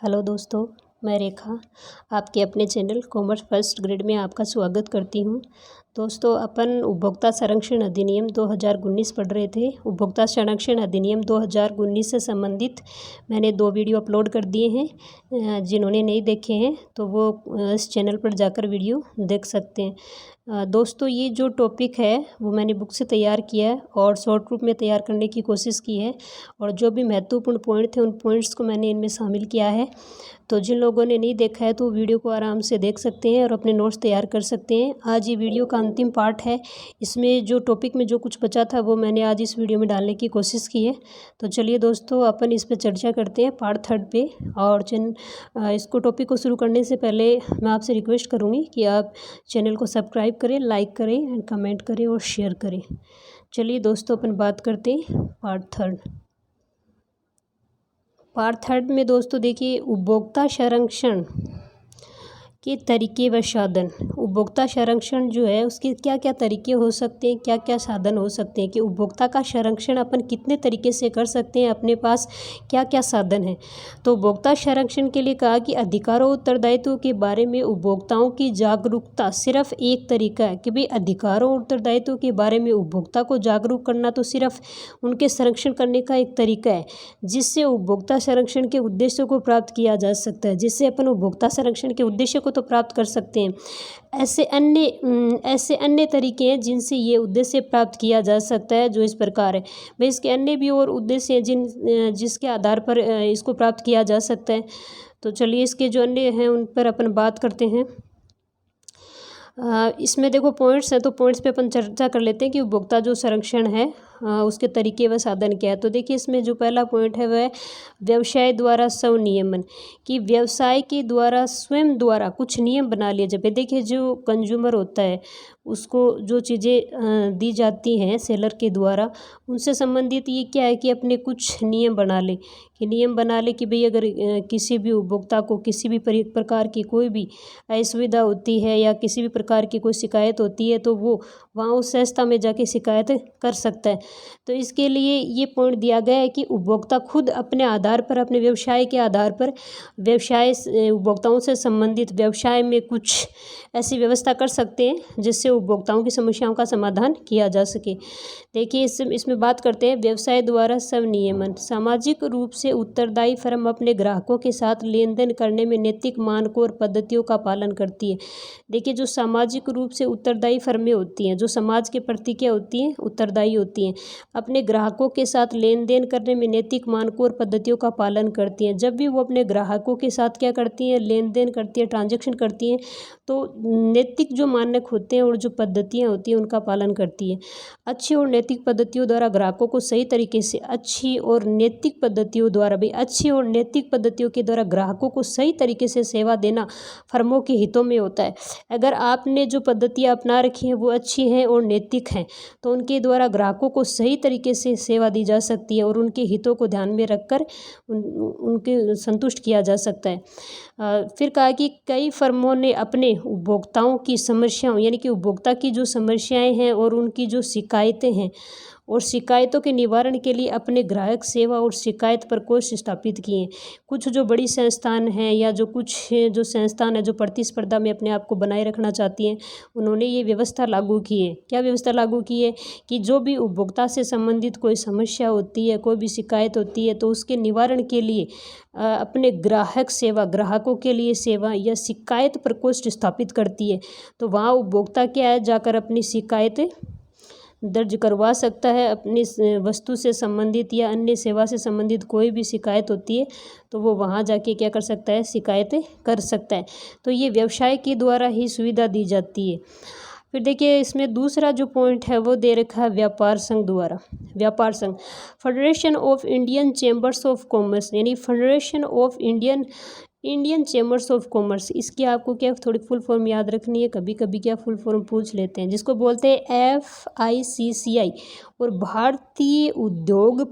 Hello दोस्तों, मैं रेखा आपके अपने चैनल कॉमर्स फर्स्ट ग्रेड में आपका स्वागत करती हूँ। दोस्तों, अपन उपभोक्ता संरक्षण अधिनियम 2019 पढ़ रहे थे। उपभोक्ता संरक्षण अधिनियम 2019 से संबंधित मैंने 2 वीडियो अपलोड कर दिए हैं। जिन्होंने नहीं देखे हैं तो वो इस चैनल पर जाकर वीडियो देख सकते हैं। दोस्तों, ये जो टॉपिक है वो मैंने बुक से तैयार किया है और शॉर्ट रूप में तैयार करने की कोशिश की है, और जो भी महत्वपूर्ण पॉइंट थे उन पॉइंट्स को मैंने इनमें शामिल किया है। तो जिन लोगों ने नहीं देखा है तो वीडियो को आराम से देख सकते हैं और अपने नोट्स तैयार कर सकते हैं। आज ये वीडियो का अंतिम पार्ट है। इसमें जो टॉपिक में जो कुछ बचा था वो मैंने आज इस वीडियो में डालने की कोशिश की है। तो चलिए दोस्तों, अपन इस पर चर्चा करते हैं पार्ट 3 पे। और इसको टॉपिक को शुरू करने से पहले मैं आपसे रिक्वेस्ट करूँगी कि आप चैनल को सब्सक्राइब करें, लाइक करें एंड कमेंट करें और शेयर करें। चलिए दोस्तों, अपन बात करते हैं पार्ट 3 में। दोस्तों देखिए, उपभोक्ता संरक्षण के तरीके व साधन। उपभोक्ता संरक्षण जो है उसके क्या क्या तरीके हो सकते हैं, क्या क्या साधन हो सकते हैं, कि उपभोक्ता का संरक्षण अपन कितने तरीके से कर सकते हैं, अपने पास क्या क्या साधन है। तो उपभोक्ता संरक्षण के लिए कहा कि अधिकारों और उत्तरदायित्वों के बारे में उपभोक्ताओं की जागरूकता सिर्फ एक तरीका है। कि भाई अधिकारों और उत्तरदायित्वों के बारे में उपभोक्ता को जागरूक करना तो सिर्फ उनके संरक्षण करने का एक तरीका है, जिससे उपभोक्ता संरक्षण के उद्देश्यों को प्राप्त किया जा सकता है। जिससे अपन उपभोक्ता संरक्षण के उद्देश्य को तो प्राप्त कर सकते हैं, ऐसे अन्य तरीके हैं जिनसे ये उद्देश्य प्राप्त किया जा सकता है, जो इस प्रकार है। भाई इसके अन्य भी और उद्देश्य हैं जिसके आधार पर इसको प्राप्त किया जा सकता है। तो चलिए, इसके जो अन्य हैं उन पर अपन बात करते हैं। इसमें देखो पॉइंट्स हैं, तो पॉइंट्स पे अपन चर्चा कर लेते हैं कि उपभोक्ता जो संरक्षण है उसके तरीके व साधन क्या है। तो देखिए, इसमें जो पहला पॉइंट है वह व्यवसाय द्वारा स्वनियमन। कि व्यवसाय के द्वारा स्वयं द्वारा कुछ नियम बना लिए जाए। देखिए, जो कंज्यूमर होता है उसको जो चीज़ें दी जाती हैं सेलर के द्वारा, उनसे संबंधित ये क्या है कि अपने कुछ नियम बना ले। कि भाई अगर किसी भी उपभोक्ता को किसी भी प्रकार की कोई भी असुविधा होती है या किसी भी प्रकार की कोई शिकायत होती है, तो वो वहाँ उस संस्था में जाके शिकायत कर सकता है। तो इसके लिए ये पॉइंट दिया गया है कि उपभोक्ता खुद अपने आधार पर, अपने व्यवसाय के आधार पर उपभोक्ताओं से संबंधित व्यवसाय में कुछ ऐसी व्यवस्था कर सकते हैं जिससे उपभोक्ताओं की समस्याओं का समाधान किया जा सके। देखिए, इसमें बात करते हैं व्यवसाय द्वारा स्वनियमन। सामाजिक रूप से उत्तरदायी फर्म अपने ग्राहकों के साथ लेन देन करने में नैतिक मानकों और पद्धतियों का पालन करती है। देखिए, जो सामाजिक रूप से उत्तरदायी फर्में होती हैं, जो समाज के प्रति क्या होती हैं, उत्तरदायी होती हैं, अपने ग्राहकों के साथ लेन देन करने में नैतिक मानकों और पद्धतियों का पालन करती हैं। जब भी वो अपने ग्राहकों के साथ क्या करती हैं, लेन देन करती है, ट्रांजैक्शन करती हैं, तो नैतिक जो मानक होते हैं और जो पद्धतियाँ होती हैं उनका पालन करती है। अच्छी और नैतिक पद्धतियों द्वारा ग्राहकों को सही तरीके से अच्छी और नैतिक पद्धतियों के द्वारा ग्राहकों को सही तरीके से सेवा देना फर्मों के हितों में होता है। अगर आपने जो पद्धतियाँ अपना रखी हैं वो अच्छी हैं और नैतिक हैं, तो उनके द्वारा ग्राहकों को सही तरीके से सेवा दी जा सकती है और उनके हितों को ध्यान में रखकर उनके संतुष्ट किया जा सकता है। फिर कहा कि कई फर्मों ने अपने उपभोक्ताओं की समस्याओं, यानी कि उपभोक्ता की जो समस्याएं हैं और उनकी जो शिकायतें हैं और शिकायतों के निवारण के लिए अपने ग्राहक सेवा और शिकायत प्रकोष्ठ स्थापित किए हैं। कुछ जो बड़ी संस्थान हैं या जो संस्थान है जो प्रतिस्पर्धा में अपने आप को बनाए रखना चाहती हैं, उन्होंने ये व्यवस्था लागू की है। क्या व्यवस्था लागू की है कि जो भी उपभोक्ता से संबंधित कोई समस्या होती है, कोई भी शिकायत होती है, तो उसके निवारण के लिए अपने ग्राहकों के लिए सेवा या शिकायत प्रकोष्ठ स्थापित करती है। तो वहाँ उपभोक्ता क्या है, जाकर अपनी शिकायत दर्ज करवा सकता है। अपनी वस्तु से संबंधित या अन्य सेवा से संबंधित कोई भी शिकायत होती है तो वो वहाँ जाके क्या कर सकता है, शिकायतें कर सकता है। तो ये व्यवसाय के द्वारा ही सुविधा दी जाती है। फिर देखिए, इसमें दूसरा जो पॉइंट है वो दे रखा है व्यापार संघ द्वारा। व्यापार संघ, federation of Indian chambers of commerce, यानी federation of Indian chambers of commerce. इसकी आपको क्या थोड़ी फुल फॉर्म याद रखनी है, कभी कभी क्या फुल फॉर्म पूछ लेते हैं, जिसको बोलते हैं FICCI। और भारतीय उद्योग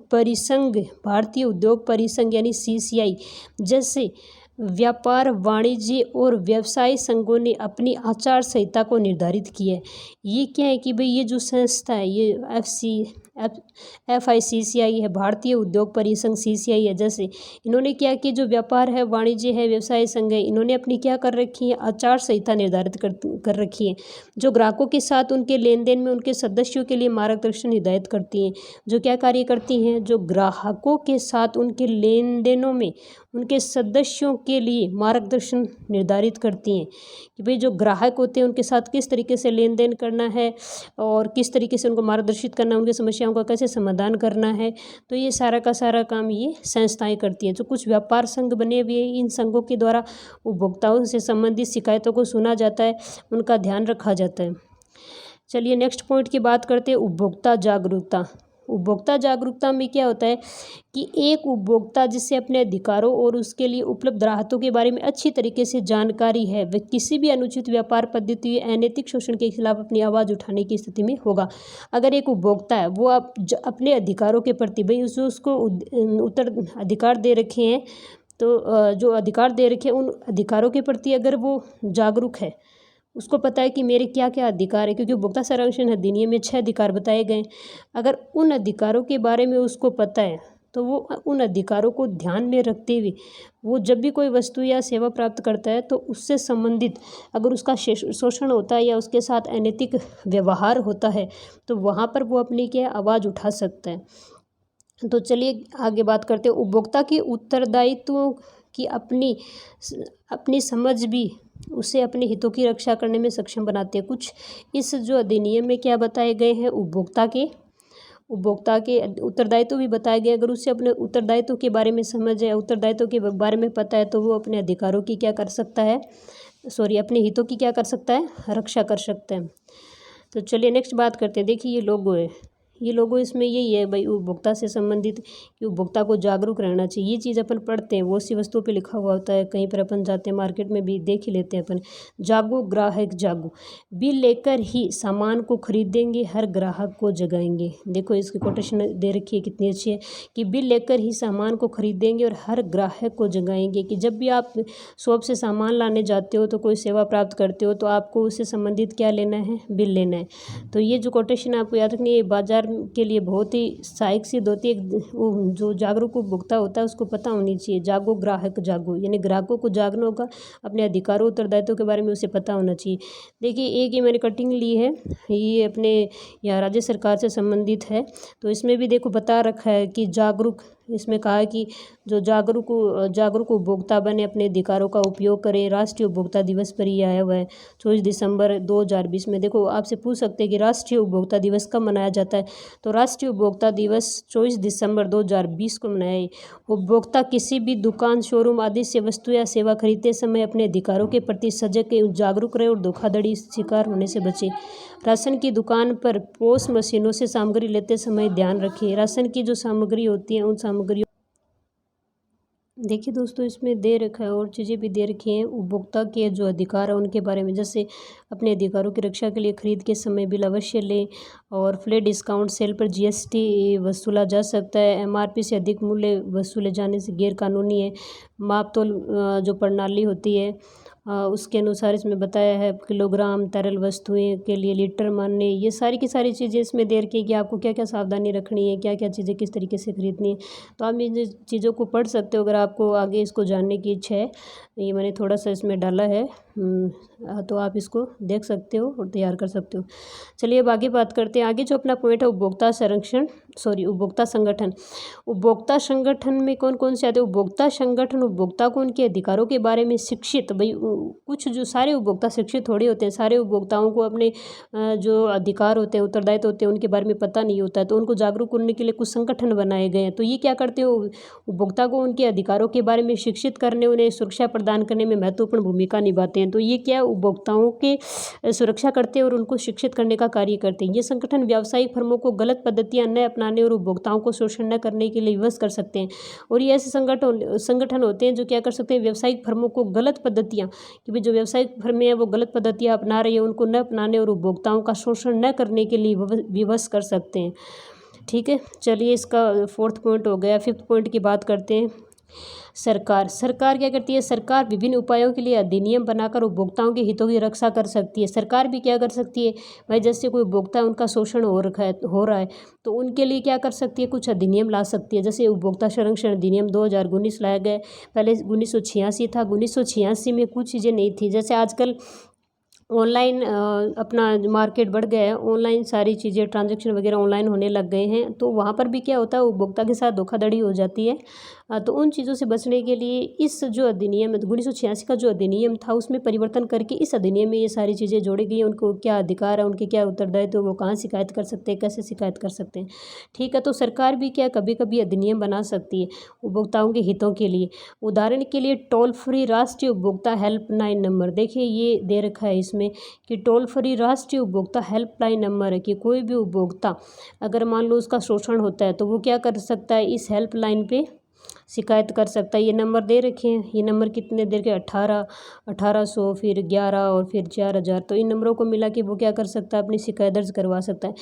परिसंघ यानी CCI जैसे व्यापार, वाणिज्य और व्यवसाय संघों ने अपनी आचार संहिता को निर्धारित किया है। ये क्या है कि भाई ये जो संस्था है, ये FICCI है, भारतीय उद्योग परिसंघ CCI है। जैसे इन्होंने क्या कि जो व्यापार है, वाणिज्य है, व्यवसाय संघ है, इन्होंने अपनी क्या कर रखी है, आचार संहिता निर्धारित कर रखी है, जो ग्राहकों के साथ उनके लेन देन में उनके सदस्यों के लिए मार्गदर्शन हिदायत करती हैं। जो क्या कार्य करती हैं, जो ग्राहकों के साथ उनके लेन देनों में उनके सदस्यों के लिए मार्गदर्शन निर्धारित करती हैं कि भाई जो ग्राहक होते हैं उनके साथ किस तरीके से लेन देन करना है और किस तरीके से उनको मार्गदर्शित करना है, उनकी समस्याओं का कैसे समाधान करना है। तो ये सारा का सारा काम ये संस्थाएं करती हैं। जो कुछ व्यापार संघ बने हुए हैं, इन संघों के द्वारा उपभोक्ताओं से संबंधित शिकायतों को सुना जाता है, उनका ध्यान रखा जाता है। चलिए नेक्स्ट पॉइंट की बात करते हैं, उपभोक्ता जागरूकता। उपभोक्ता जागरूकता में क्या होता है कि एक उपभोक्ता जिससे अपने अधिकारों और उसके लिए उपलब्ध राहतों के बारे में अच्छी तरीके से जानकारी है, वह किसी भी अनुचित व्यापार पद्धति या अनैतिक शोषण के खिलाफ अपनी आवाज़ उठाने की स्थिति में होगा। अगर एक उपभोक्ता है वो अपने अधिकारों के प्रति, भाई उसको उत्तराधिकार दे रखे हैं, तो जो अधिकार दे रखे हैं उन अधिकारों के प्रति अगर वो जागरूक है, उसको पता है कि मेरे क्या क्या अधिकार है, क्योंकि उपभोक्ता संरक्षण अधिनियम में 6 अधिकार बताए गए। अगर उन अधिकारों के बारे में उसको पता है तो वो उन अधिकारों को ध्यान में रखते हुए वो जब भी कोई वस्तु या सेवा प्राप्त करता है तो उससे संबंधित अगर उसका शोषण होता है या उसके साथ अनैतिक व्यवहार होता है तो वहाँ पर वो अपनी क्या आवाज़ उठा सकता है। तो चलिए आगे बात करते हैं, उपभोक्ता के उत्तरदायित्वों की अपनी समझ भी उसे अपने हितों की रक्षा करने में सक्षम बनाते हैं। कुछ इस जो अधिनियम में क्या बताए गए हैं, उपभोक्ता के उत्तरदायित्व भी बताए गए। अगर उसे अपने उत्तरदायित्व के बारे में समझ है, उत्तरदायित्व के बारे में पता है, तो वो अपने अधिकारों की क्या कर सकता है, अपने हितों की क्या कर सकता है, रक्षा कर सकता है। तो चलिए नेक्स्ट बात करते हैं। देखिए ये लोगो है, ये लोगो इसमें यही है भाई उपभोक्ता से संबंधित कि उपभोक्ता को जागरूक रहना चाहिए। ये चीज़ अपन पढ़ते हैं, वो सी वस्तुओं पे लिखा हुआ होता है, कहीं पर अपन जाते हैं मार्केट में भी देख ही लेते हैं अपन। जागो ग्राहक जागो, बिल लेकर ही सामान को खरीदेंगे, हर ग्राहक को जगाएंगे। देखो इसकी कोटेशन दे रखी है, कितनी अच्छी है कि बिल लेकर ही सामान को खरीदेंगे और हर ग्राहक को जगाएंगे। कि जब भी आप शॉप से सामान लाने जाते हो तो कोई सेवा प्राप्त करते हो तो आपको उससे संबंधित क्या लेना है, बिल लेना है। तो ये जो कोटेशन आपको याद रखनी है, बाजार के लिए बहुत ही सहायक सिद्ध होती है। वो जो जागरूक उपभोक्ता होता है उसको पता होनी चाहिए, जागो ग्राहक जागो, यानी ग्राहकों को जागना होगा, अपने अधिकारों उत्तरदायित्वों के बारे में उसे पता होना चाहिए। देखिए एक ये मैंने कटिंग ली है, ये अपने यहाँ राज्य सरकार से संबंधित है। तो इसमें भी देखो बता रखा है कि जागरूक, इसमें कहा है कि जो जागरूक उपभोक्ता बने, अपने अधिकारों का उपयोग करें। राष्ट्रीय उपभोक्ता दिवस पर ही आया हुआ है 24 दिसंबर 2020 में। देखो आपसे पूछ सकते हैं कि राष्ट्रीय उपभोक्ता दिवस कब मनाया जाता है, तो राष्ट्रीय उपभोक्ता दिवस 24 दिसंबर 2020 को मनाया। उपभोक्ता किसी भी दुकान, शोरूम आदि से वस्तु या सेवा खरीदते समय अपने अधिकारों के प्रति सजग जागरूक रहे और धोखाधड़ी शिकार होने से बचे। राशन की दुकान पर पोस मशीनों से सामग्री लेते समय ध्यान रखिए। राशन की जो सामग्री होती है उन सामग्रियों, देखिए दोस्तों इसमें दे रखा है और चीज़ें भी दे रखी हैं उपभोक्ता के जो अधिकार है उनके बारे में। जैसे अपने अधिकारों की रक्षा के लिए खरीद के समय बिल अवश्य लें और फ्लैट डिस्काउंट सेल पर GST वसूला जा सकता है। MRP से अधिक मूल्य वसूले जाने से गैर कानूनी है। मापतोल जो प्रणाली होती है उसके अनुसार इसमें बताया है, किलोग्राम तरल वस्तुएं के लिए लीटर मानने, ये सारी की सारी चीज़ें इसमें दे रखी है कि आपको क्या क्या सावधानी रखनी है, क्या क्या चीज़ें किस तरीके से खरीदनी है। तो आप इन चीज़ों को पढ़ सकते हो अगर आपको आगे इसको जानने की इच्छा है। ये मैंने थोड़ा सा इसमें डाला है, तो आप इसको देख सकते हो और तैयार कर सकते हो। चलिए अब आगे बात करते हैं। आगे जो अपना पॉइंट है उपभोक्ता संगठन। उपभोक्ता संगठन में कौन कौन से आते हैं? उपभोक्ता संगठन उपभोक्ता को उनके अधिकारों के बारे में शिक्षित, भाई कुछ जो सारे उपभोक्ता शिक्षित थोड़े होते हैं, सारे उपभोक्ताओं को अपने जो अधिकार होते हैं, उत्तरदायित्व होते हैं, उनके बारे में पता नहीं होता है। तो उनको जागरूक करने के लिए कुछ संगठन बनाए गए हैं। तो ये क्या करते हो, उपभोक्ता को उनके अधिकारों के बारे में शिक्षित करने, उन्हें सुरक्षा प्रदान करने में महत्वपूर्ण भूमिका निभाते हैं। तो ये क्या उपभोक्ताओं के सुरक्षा करते हैं और उनको शिक्षित करने का कार्य करते हैं। ये संगठन व्यावसायिक फर्मों को गलत पद्धतियां न अपनाने और उपभोक्ताओं को शोषण न करने के लिए विवश कर सकते हैं। और ये ऐसे संगठन होते हैं जो क्या कर सकते हैं, व्यावसायिक फर्मों को गलत पद्धतियां, कि भाई जो व्यावसायिक फर्में हैं वो गलत पद्धतियां अपना रही है, उनको न अपनाने और उपभोक्ताओं का शोषण न करने के लिए विवश कर सकते हैं। ठीक है, चलिए इसका 4th पॉइंट हो गया। 5th पॉइंट की बात करते हैं। सरकार क्या करती है, सरकार विभिन्न उपायों के लिए अधिनियम बनाकर उपभोक्ताओं के हितों की रक्षा कर सकती है। सरकार भी क्या कर सकती है भाई, जैसे कोई उपभोक्ता है, उनका शोषण हो रहा है तो उनके लिए क्या कर सकती है, कुछ अधिनियम ला सकती है। जैसे उपभोक्ता संरक्षण अधिनियम 2019 लाया गया। पहले 1986 था, 1986 में कुछ चीज़ें नहीं थी। जैसे आजकल ऑनलाइन अपना मार्केट बढ़ गया है, ऑनलाइन सारी चीज़ें ट्रांजैक्शन वगैरह ऑनलाइन होने लग गए हैं, तो वहाँ पर भी क्या होता है, उपभोक्ता के साथ धोखाधड़ी हो जाती है। तो उन चीज़ों से बचने के लिए इस जो अधिनियम 1986 का जो अधिनियम था उसमें परिवर्तन करके इस अधिनियम में ये सारी चीज़ें जोड़ी गई हैं। उनको क्या अधिकार है, उनके क्या उत्तरदायित्व, वो कहाँ शिकायत कर सकते हैं, कैसे शिकायत कर सकते हैं। ठीक है, तो सरकार भी क्या कभी कभी अधिनियम बना सकती है उपभोक्ताओं के हितों के लिए। उदाहरण के लिए टोल फ्री राष्ट्रीय उपभोक्ता हेल्पलाइन नंबर, देखिए ये दे रखा है इसमें कि टोल फ्री राष्ट्रीय उपभोक्ता हेल्पलाइन नंबर है कि कोई भी उपभोक्ता अगर मान लो उसका शोषण होता है तो वो क्या कर सकता है, इस हेल्पलाइन पे शिकायत कर सकता है। ये नंबर दे रखे हैं, ये नंबर कितने दे रखे, 1800 फिर 11 और फिर 4000। तो इन नंबरों को मिला के वो क्या कर सकता है, अपनी शिकायत दर्ज करवा सकता है।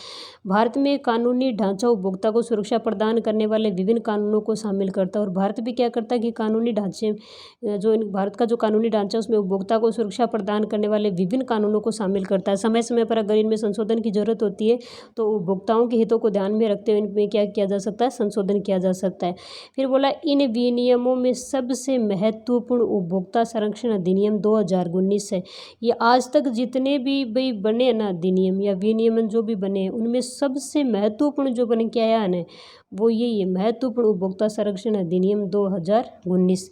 भारत में कानूनी ढांचा उपभोक्ता को सुरक्षा प्रदान करने वाले विभिन्न कानूनों को शामिल करता है। और भारत भी क्या करता है कि कानूनी ढांचे भारत का जो कानूनी ढांचा उसमें उपभोक्ता को सुरक्षा प्रदान करने वाले विभिन्न कानूनों को शामिल करता है। समय समय पर अगर इनमें संशोधन की जरूरत होती है तो उपभोक्ताओं के हितों को ध्यान में रखते हुए इनमें क्या किया जा सकता है, संशोधन किया जा सकता है। फिर बोला इन विनियमों में सबसे महत्वपूर्ण उपभोक्ता संरक्षण अधिनियम 2019 है। ये आज तक जितने भी भाई बने हैं ना अधिनियम या विनियमन जो भी बने हैं उनमें सबसे महत्वपूर्ण जो बन के आया है वो यही है, महत्वपूर्ण उपभोक्ता संरक्षण अधिनियम 2019।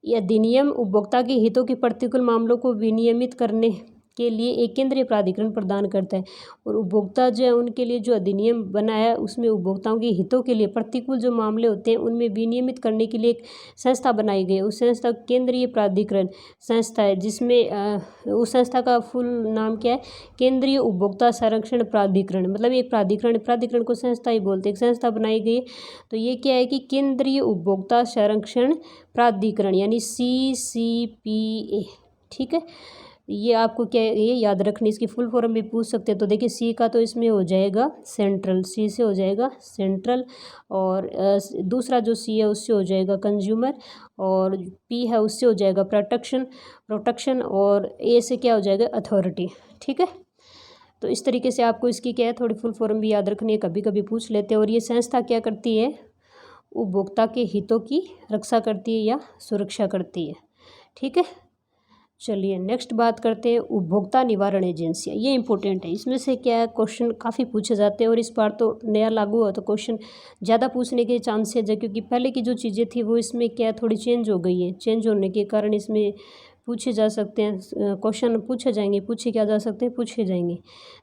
ये अधिनियम उपभोक्ता के हितों के प्रतिकूल मामलों को विनियमित करने के लिए एक केंद्रीय प्राधिकरण प्रदान करता है। और उपभोक्ता जो है उनके लिए जो अधिनियम बनाया उसमें उपभोक्ताओं के हितों के लिए प्रतिकूल जो मामले होते हैं उनमें विनियमित करने के लिए एक संस्था बनाई गई है। उस संस्था केंद्रीय प्राधिकरण संस्था है, जिसमें उस संस्था का फुल नाम क्या है, केंद्रीय उपभोक्ता संरक्षण प्राधिकरण। मतलब एक प्राधिकरण को संस्था ही बोलते हैं, एक संस्था बनाई गई है। तो ये क्या है कि केंद्रीय उपभोक्ता संरक्षण प्राधिकरण यानी CCPA। ठीक है, ये आपको क्या ये याद रखनी, इसकी फुल फॉर्म भी पूछ सकते हैं। तो देखिए सी का तो इसमें हो जाएगा सेंट्रल, सी से हो जाएगा सेंट्रल, और दूसरा जो सी है उससे हो जाएगा कंज्यूमर, और पी है उससे हो जाएगा प्रोटेक्शन, और ए से क्या हो जाएगा अथॉरिटी। ठीक है, तो इस तरीके से आपको इसकी क्या है थोड़ी फुल फॉर्म भी याद रखनी है, कभी कभी पूछ लेते हैं। और ये संस्था क्या करती है, उपभोक्ता के हितों की रक्षा करती है या सुरक्षा करती है। ठीक है, चलिए नेक्स्ट बात करते हैं उपभोक्ता निवारण एजेंसियाँ। ये इंपॉर्टेंट है, इसमें से क्या है क्वेश्चन काफ़ी पूछे जाते हैं और इस बार तो नया लागू हुआ तो क्वेश्चन ज़्यादा पूछने के चांसेज है, क्योंकि पहले की जो चीज़ें थी वो इसमें क्या थोड़ी चेंज हो गई है। चेंज होने के कारण इसमें पूछे जा सकते हैं क्वेश्चन, पूछे जाएंगे, पूछे क्या जा सकते हैं, पूछे जाएंगे।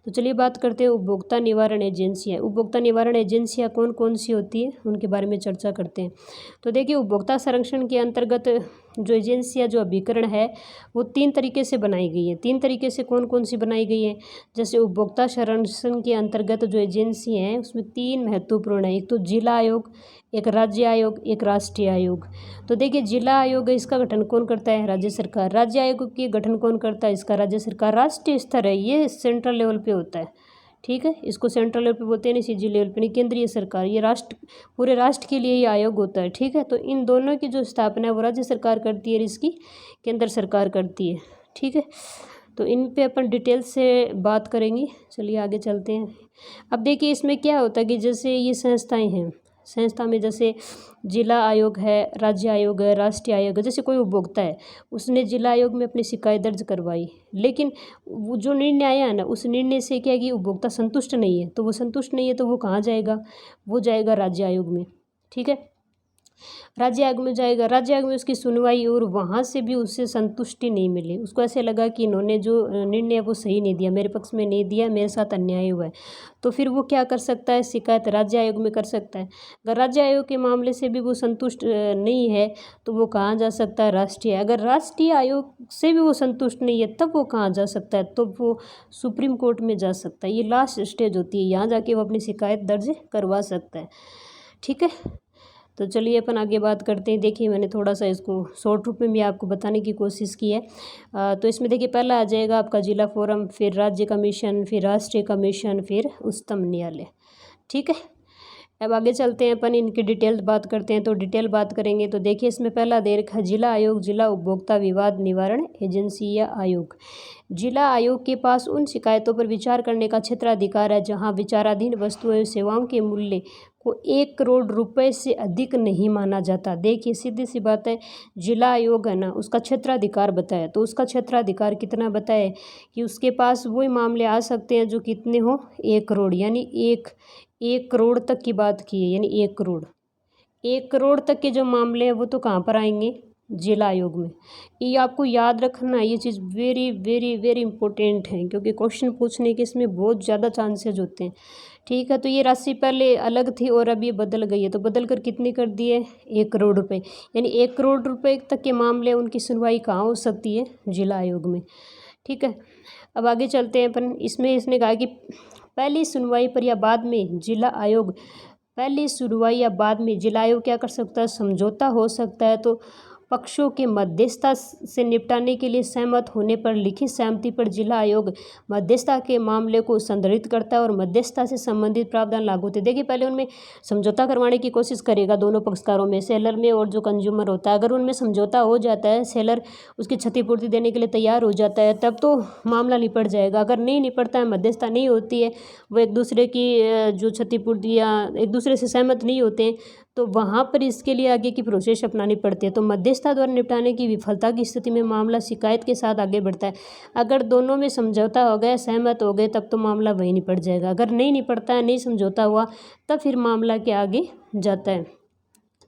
तो चलिए बात करते हैं उपभोक्ता निवारण एजेंसियाँ। उपभोक्ता निवारण एजेंसियाँ कौन कौन सी होती है उनके बारे में चर्चा करते हैं। तो देखिए उपभोक्ता संरक्षण के अंतर्गत जो एजेंसियाँ जो अभिकरण है वो 3 तरीके से बनाई गई है। 3 तरीके से कौन कौन सी बनाई गई है, जैसे उपभोक्ता संरक्षण के अंतर्गत जो एजेंसी हैं उसमें 3 महत्वपूर्ण है। एक तो जिला आयोग, एक राज्य आयोग, एक राष्ट्रीय आयोग। तो देखिए जिला आयोग है, इसका गठन कौन करता है, राज्य सरकार। राज्य आयोग के गठन कौन करता है, इसका राज्य सरकार। राष्ट्रीय स्तर है, ये सेंट्रल लेवल पे होता है। ठीक है, इसको सेंट्रल लेवल पे बोलते हैं, निजी लेवल पे नहीं, केंद्रीय सरकार। ये पूरे राष्ट्र के लिए ये आयोग होता है। ठीक है, तो इन दोनों की जो स्थापना है वो राज्य सरकार करती है और इसकी केंद्र सरकार करती है। ठीक है, तो इन पे अपन डिटेल से बात करेंगे। चलिए आगे चलते हैं। अब देखिए इसमें क्या होता है कि जैसे ये संस्थाएं हैं, संस्था में जैसे जिला आयोग है, राज्य आयोग है, राष्ट्रीय आयोग है। जैसे कोई उपभोक्ता है उसने जिला आयोग में अपनी शिकायत दर्ज करवाई, लेकिन वो जो निर्णय आया है ना उस निर्णय से क्या है कि उपभोक्ता संतुष्ट नहीं है, तो वो संतुष्ट नहीं है तो वो कहाँ जाएगा, वो जाएगा राज्य आयोग में। ठीक है, राज्य आयोग में जाएगा, राज्य आयोग में उसकी सुनवाई, और वहाँ से भी उससे संतुष्टि नहीं मिली, उसको ऐसे लगा कि इन्होंने जो निर्णय है वो सही नहीं दिया, मेरे पक्ष में नहीं दिया, मेरे साथ अन्याय हुआ है। तो फिर वो क्या कर सकता है, शिकायत राज्य आयोग में कर सकता है। अगर राज्य आयोग के मामले से भी वो संतुष्ट नहीं है तो वो कहाँ जा सकता है, राष्ट्रीय। अगर राष्ट्रीय आयोग से भी वो संतुष्ट नहीं है तब वो कहाँ जा सकता है, तो वो सुप्रीम कोर्ट में जा सकता है। ये लास्ट स्टेज होती है, यहाँ जाके वो अपनी शिकायत दर्ज करवा सकता है। ठीक है, तो चलिए अपन आगे बात करते हैं। देखिए मैंने थोड़ा सा इसको शॉर्ट रूप में भी आपको बताने की कोशिश की है। तो इसमें देखिए पहला आ जाएगा आपका जिला फोरम, फिर राज्य कमीशन, फिर राष्ट्रीय कमीशन, फिर उच्चतम न्यायालय। ठीक है, अब आगे चलते हैं, अपन इनकी डिटेल बात करते हैं। तो डिटेल बात करेंगे तो देखिए इसमें पहला दे रखा है जिला आयोग, जिला उपभोक्ता विवाद निवारण एजेंसी या आयोग। जिला आयोग के पास उन शिकायतों पर विचार करने का क्षेत्राधिकार है जहां विचाराधीन वस्तुओं एवं सेवाओं के मूल्य को 1 करोड़ रुपए से अधिक नहीं माना जाता। देखिए सीधी सी बात है, जिला आयोग है ना, उसका क्षेत्राधिकार बताया, तो उसका क्षेत्राधिकार कितना बताया कि उसके पास वही मामले आ सकते हैं जो कितने हो 1 करोड़, यानी एक करोड़ तक की बात की है, यानी 1 करोड़ तक के जो मामले हैं वो तो कहाँ पर आएंगे, जिला आयोग में। ये आपको याद रखना, ये चीज़ वेरी वेरी वेरी इंपॉर्टेंट है क्योंकि क्वेश्चन पूछने के इसमें बहुत ज़्यादा चांसेज होते हैं। ठीक है, तो ये राशि पहले अलग थी और अब ये बदल गई है, तो बदल कर कितनी कर दी है, 1 करोड़ रुपए, यानी 1 करोड़ रुपए तक के मामले उनकी सुनवाई कहाँ हो सकती है, जिला आयोग में। ठीक है, अब आगे चलते हैं अपन। इसमें इसने कहा कि पहली सुनवाई पर या बाद में जिला आयोग, पहली सुनवाई या बाद में जिला आयोग क्या कर सकता है, समझौता हो सकता है। तो पक्षों के मध्यस्थता से निपटाने के लिए सहमत होने पर लिखित सहमति पर जिला आयोग मध्यस्थता के मामले को संदर्भित करता है और मध्यस्थता से संबंधित प्रावधान लागू होते हैं। देखिए पहले उनमें समझौता करवाने की कोशिश करेगा दोनों पक्षकारों में, सेलर में और जो कंज्यूमर होता है। अगर उनमें समझौता हो जाता है, सेलर उसकी क्षतिपूर्ति देने के लिए तैयार हो जाता है, तब तो मामला निपट जाएगा। अगर नहीं निपटता है, मध्यस्थता नहीं होती है, वो एक दूसरे की जो क्षतिपूर्ति या एक दूसरे से सहमत नहीं होते हैं, तो वहाँ पर इसके लिए आगे की प्रोसेस अपनानी पड़ती है। तो मध्यस्थता द्वारा निपटाने की विफलता की स्थिति में मामला शिकायत के साथ आगे बढ़ता है। अगर दोनों में समझौता हो गया, सहमत हो गए, तब तो मामला वहीं निपट जाएगा। अगर नहीं निपटता है, नहीं समझौता हुआ, तब फिर मामला के आगे जाता है।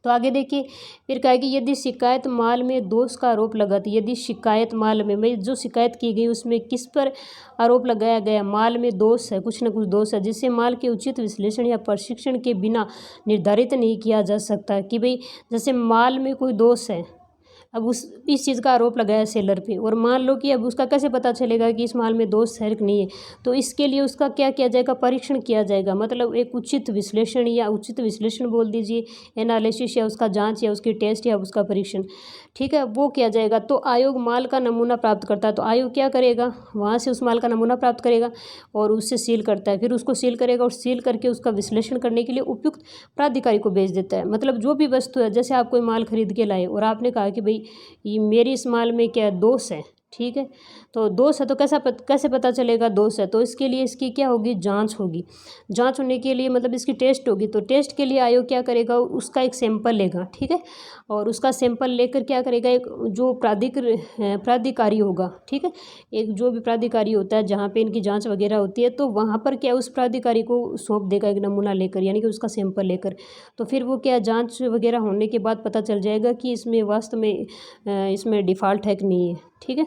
तो आगे देखिए फिर कहा कि यदि शिकायत माल में दोष का आरोप लगाती, यदि शिकायत माल में जो शिकायत की गई उसमें किस पर आरोप लगाया गया, माल में दोष है, कुछ न कुछ दोष है, जिससे माल के उचित विश्लेषण या प्रशिक्षण के बिना निर्धारित नहीं किया जा सकता। कि भाई जैसे माल में कोई दोष है, अब इस चीज़ का आरोप लगाया सेलर पे, और मान लो कि अब उसका कैसे पता चलेगा कि इस माल में दोष है कि नहीं है, तो इसके लिए उसका क्या किया जाएगा, परीक्षण किया जाएगा। मतलब एक उचित विश्लेषण, या उचित विश्लेषण बोल दीजिए, एनालिसिस, या उसका जांच, या उसकी टेस्ट, या उसका परीक्षण, ठीक है, वो किया जाएगा। तो आयोग माल का नमूना प्राप्त करता है, तो आयोग क्या करेगा, वहाँ से उस माल का नमूना प्राप्त करेगा और उससे सील करता है, फिर उसको सील करेगा और सील करके उसका विश्लेषण करने के लिए उपयुक्त प्राधिकारी को भेज देता है। मतलब जो भी वस्तु है, जैसे आप कोई माल खरीद के लाए और आपने कहा कि भाई ये मेरी इस माल में क्या दोष है, ठीक है, तो दोष है, तो कैसे पता चलेगा दोष है, तो इसके लिए इसकी क्या होगी, जांच होगी। जांच होने के लिए मतलब इसकी टेस्ट होगी, तो टेस्ट के लिए आयोग क्या करेगा, उसका एक सैंपल लेगा, ठीक है, और उसका सैंपल लेकर क्या करेगा, एक जो प्राधिकारी होगा, ठीक है, एक जो भी प्राधिकारी होता है जहाँ पे इनकी जांच वगैरह होती है, तो वहाँ पर क्या उस प्राधिकारी को सौंप देगा एक नमूना लेकर, यानी कि उसका सैंपल लेकर। तो फिर वो क्या जांच वगैरह होने के बाद पता चल जाएगा कि इसमें वास्तव में इसमें डिफ़ॉल्ट है कि नहीं है, ठीक है।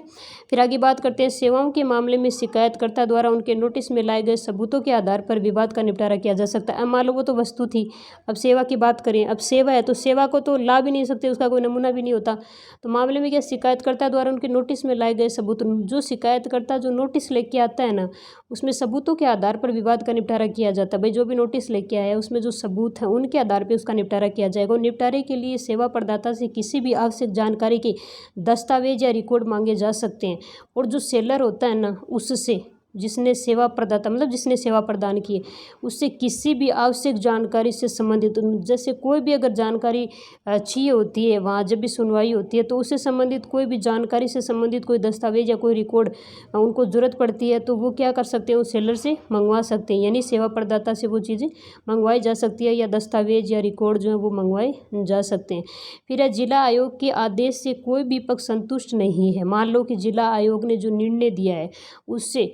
फिर आगे बात करते हैं, सेवाओं के मामले में शिकायतकर्ता द्वारा उनके नोटिस में लाए गए सबूतों के आधार पर विवाद का निपटारा किया जा सकता है। अब मान लो वो तो वस्तु थी, अब सेवा की बात करें, अब सेवा है तो सेवा को तो ला भी नहीं सकते, उसका कोई नमूना भी नहीं होता। तो मामले में क्या, शिकायतकर्ता द्वारा उनके नोटिस में लाए गए सबूत, जो शिकायतकर्ता जो नोटिस लेके आता है ना, उसमें सबूतों के आधार पर विवाद का निपटारा किया जाता है। भाई जो भी नोटिस लेके आया है उसमें जो सबूत है उनके आधार पर उसका निपटारा किया जाएगा। और निपटारे के लिए सेवा प्रदाता से किसी भी आवश्यक जानकारी के दस्तावेज या रिकॉर्ड मांगे जा सकते हैं। और जो सेलर होता है ना, उससे जिसने सेवा प्रदाता मतलब जिसने सेवा प्रदान की है, उससे किसी भी आवश्यक जानकारी से संबंधित, जैसे कोई भी अगर जानकारी चाहिए होती है वहाँ जब भी सुनवाई होती है, तो उससे संबंधित कोई भी जानकारी से संबंधित कोई दस्तावेज या कोई रिकॉर्ड उनको ज़रूरत पड़ती है, तो वो क्या कर सकते हैं, उस सेलर से मंगवा सकते हैं, यानी सेवा प्रदाता से वो चीज़ें मंगवाई जा सकती है, या दस्तावेज या रिकॉर्ड जो है वो मंगवाए जा सकते हैं। फिर है, जिला आयोग के आदेश से कोई भी पक्ष संतुष्ट नहीं है। मान लो कि जिला आयोग ने जो निर्णय दिया है उससे